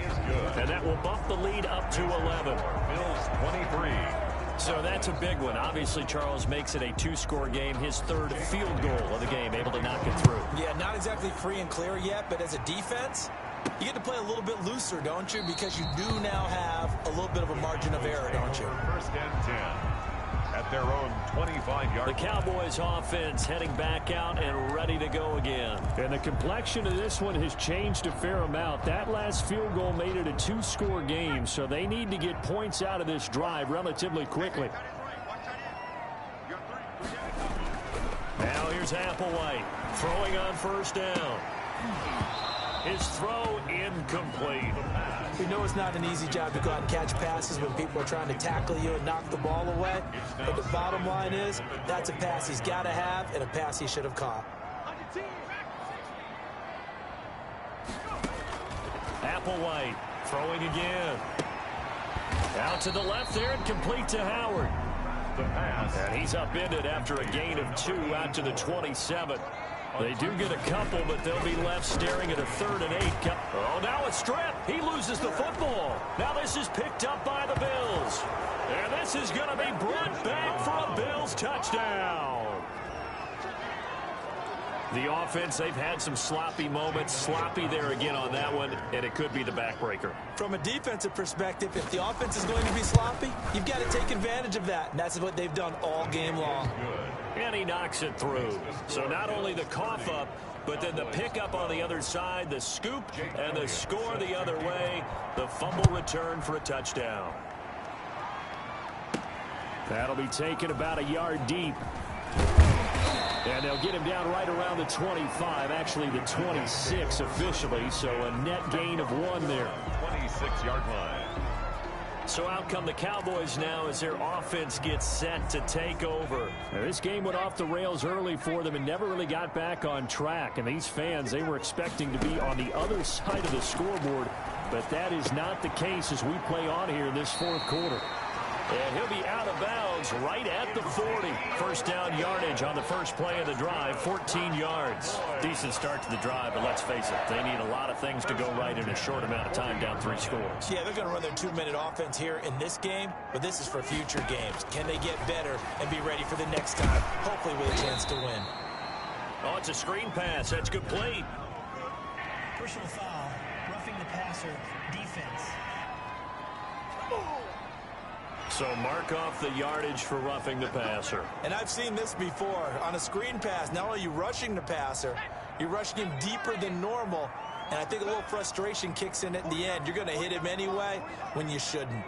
And that will bump the lead up to 11. Bills 23. So that's a big one. Obviously, Charles makes it a 2-score game. His 3rd field goal of the game, able to knock it through. Yeah, not exactly free and clear yet, but as a defense, you get to play a little bit looser, don't you? Because you do now have a little bit of a margin of error, don't you? 1st and 10 at their own 25-yard. The Cowboys offense heading back out and ready to go again. And the complexion of this one has changed a fair amount. That last field goal made it a 2-score game, so they need to get points out of this drive relatively quickly. Now here's Applewhite throwing on 1st down. His throw incomplete. We know it's not an easy job to go out and catch passes when people are trying to tackle you and knock the ball away. But the bottom line is, that's a pass he's got to have and a pass he should have caught. Applewhite throwing again. Out to the left there and complete to Howard. The pass. And he's upended after a gain of 2 out to the 27. They do get a couple, but they'll be left staring at a 3rd and 8. Oh, now a strip. He loses the football. Now this is picked up by the Bills. And this is going to be brought back for a Bills touchdown. The offense, they've had some sloppy moments. Sloppy there again on that one, and it could be the backbreaker. From a defensive perspective, if the offense is going to be sloppy, you've got to take advantage of that. And that's what they've done all game long. And he knocks it through. So not only the cough up, but then the pickup on the other side, the scoop, and the score the other way. The fumble return for a touchdown. That'll be taken about a yard deep. And they'll get him down right around the 25, actually the 26 officially, so a net gain of 1 there. 26-yard line. So out come the Cowboys now as their offense gets set to take over. Now, this game went off the rails early for them and never really got back on track. And these fans, they were expecting to be on the other side of the scoreboard, but that is not the case as we play on here in this 4th quarter. And he'll be out of bounds right at the 40. 1st down yardage on the first play of the drive, 14 yards. Decent start to the drive, but let's face it, they need a lot of things to go right in a short amount of time, down 3 scores. Yeah, they're going to run their 2-minute offense here in this game, but this is for future games. Can they get better and be ready for the next time, hopefully with a chance to win? Oh, it's a screen pass. That's complete. Personal foul, roughing the passer, defense. So mark off the yardage for roughing the passer. And I've seen this before. On a screen pass, not only are you rushing the passer, you're rushing him deeper than normal. And I think a little frustration kicks in at the end. You're going to hit him anyway when you shouldn't.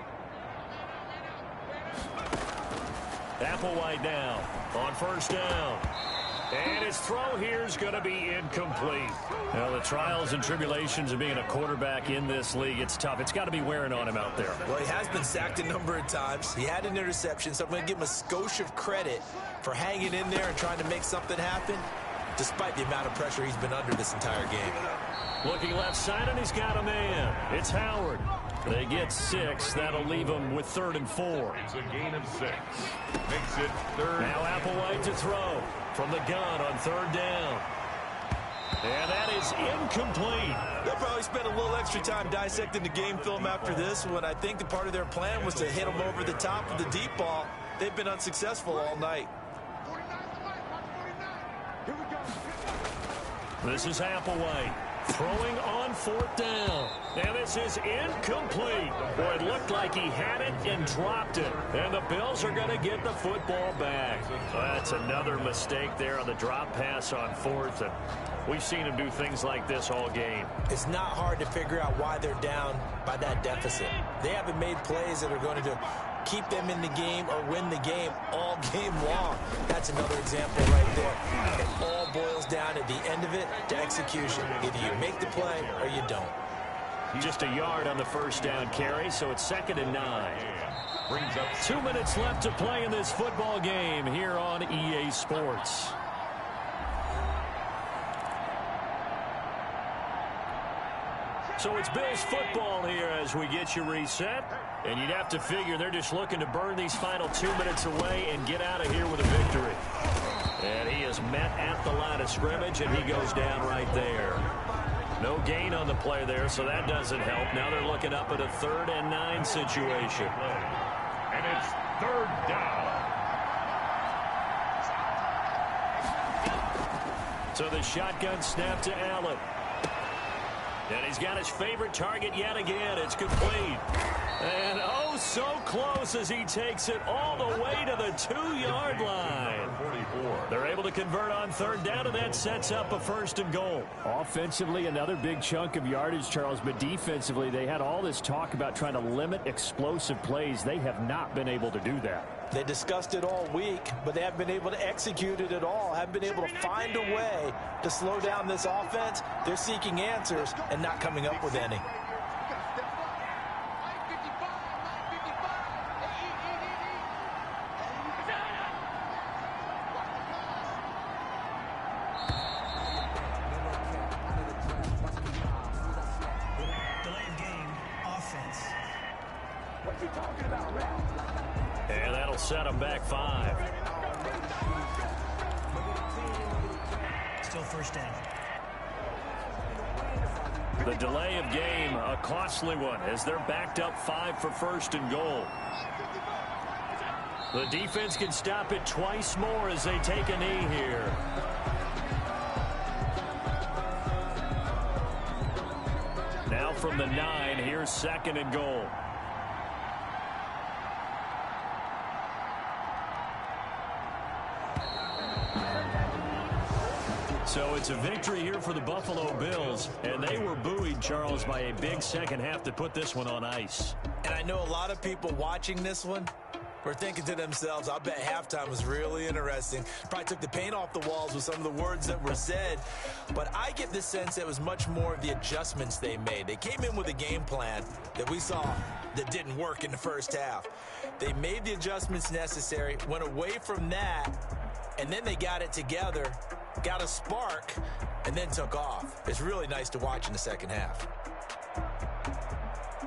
Applewhite now on 1st down. And his throw here is going to be incomplete. Now, the trials and tribulations of being a quarterback in this league, it's tough. It's got to be wearing on him out there. Well, he has been sacked a number of times. He had an interception, so I'm going to give him a skosh of credit for hanging in there and trying to make something happen, despite the amount of pressure he's been under this entire game. Looking left side, and he's got a man. It's Howard. They get 6. That'll leave them with 3rd and 4. It's a gain of 6. Makes it 3rd. Now Applewhite to throw from the gun on 3rd down. And that is incomplete. They'll probably spend a little extra time dissecting the game film after this one. I think the part of their plan was to hit them over the top of the deep ball. They've been unsuccessful all night. This is Applewhite throwing on 4th down. And this is incomplete. Boy, it looked like he had it and dropped it. And the Bills are going to get the football back. That's another mistake there on the drop pass on 4th. And we've seen him do things like this all game. It's not hard to figure out why they're down by that deficit. They haven't made plays that are going to keep them in the game or win the game all game long. That's another example right there. It all boils down at the end of it to execution. Either you make the play or you don't. Just a yard on the first down carry, so it's 2nd and 9. Brings up 2 minutes left to play in this football game here on EA Sports. So it's Bills football here as we get you reset. And you'd have to figure they're just looking to burn these final 2 minutes away and get out of here with a victory. And he is met at the line of scrimmage, and he goes down right there. No gain on the play there, so that doesn't help. Now they're looking up at a 3rd and 9 situation. and it's 3rd down. So the shotgun snap to Allen. And he's got his favorite target yet again. It's complete. And oh, so close as he takes it all the way to the 2-yard line. 44. They're able to convert on 3rd down, and that sets up a 1st and goal. Offensively, another big chunk of yardage, Charles, but defensively, they had all this talk about trying to limit explosive plays. They have not been able to do that. They discussed it all week, but they haven't been able to execute it at all. Haven't been able to find a way to slow down this offense. They're seeking answers and not coming up with any. And that'll set them back 5. Still 1st down. The delay of game, a costly one, as they're backed up 5 for 1st and goal. The defense can stop it twice more as they take a knee here. Now from the 9, here's 2nd and goal. So it's a victory here for the Buffalo Bills, and they were buoyed, Charles, by a big second half to put this one on ice. And I know a lot of people watching this one were thinking to themselves, I bet halftime was really interesting. Probably took the paint off the walls with some of the words that were said. But I get the sense that it was much more of the adjustments they made. They came in with a game plan that we saw that didn't work in the first half. They made the adjustments necessary, went away from that, and then they got it together, got a spark, and then took off. It's really nice to watch in the second half.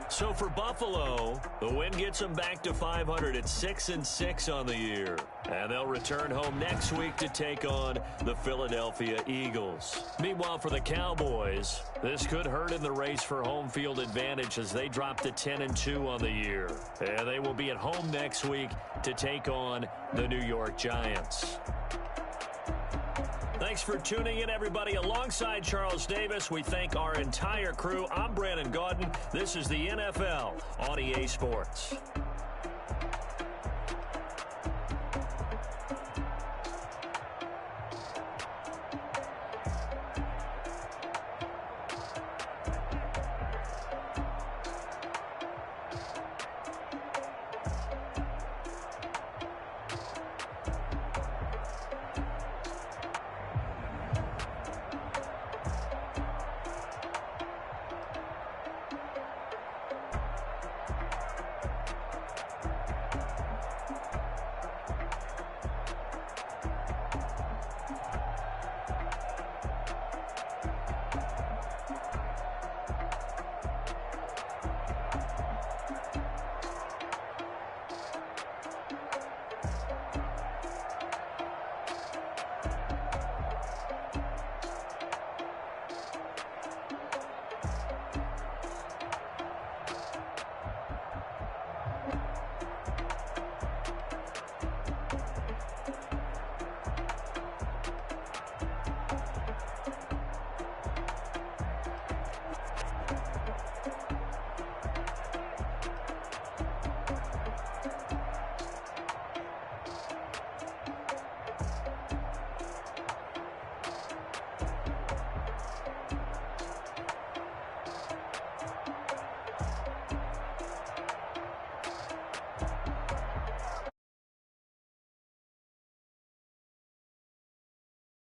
So for Buffalo, the win gets them back to 500 at 6-6 on the year. And they'll return home next week to take on the Philadelphia Eagles. Meanwhile, for the Cowboys, this could hurt in the race for home field advantage as they drop to 10-2 on the year. And they will be at home next week to take on the New York Giants. Thanks for tuning in, everybody. Alongside Charles Davis, we thank our entire crew. I'm Brandon Gaudin. This is the NFL on EA Sports.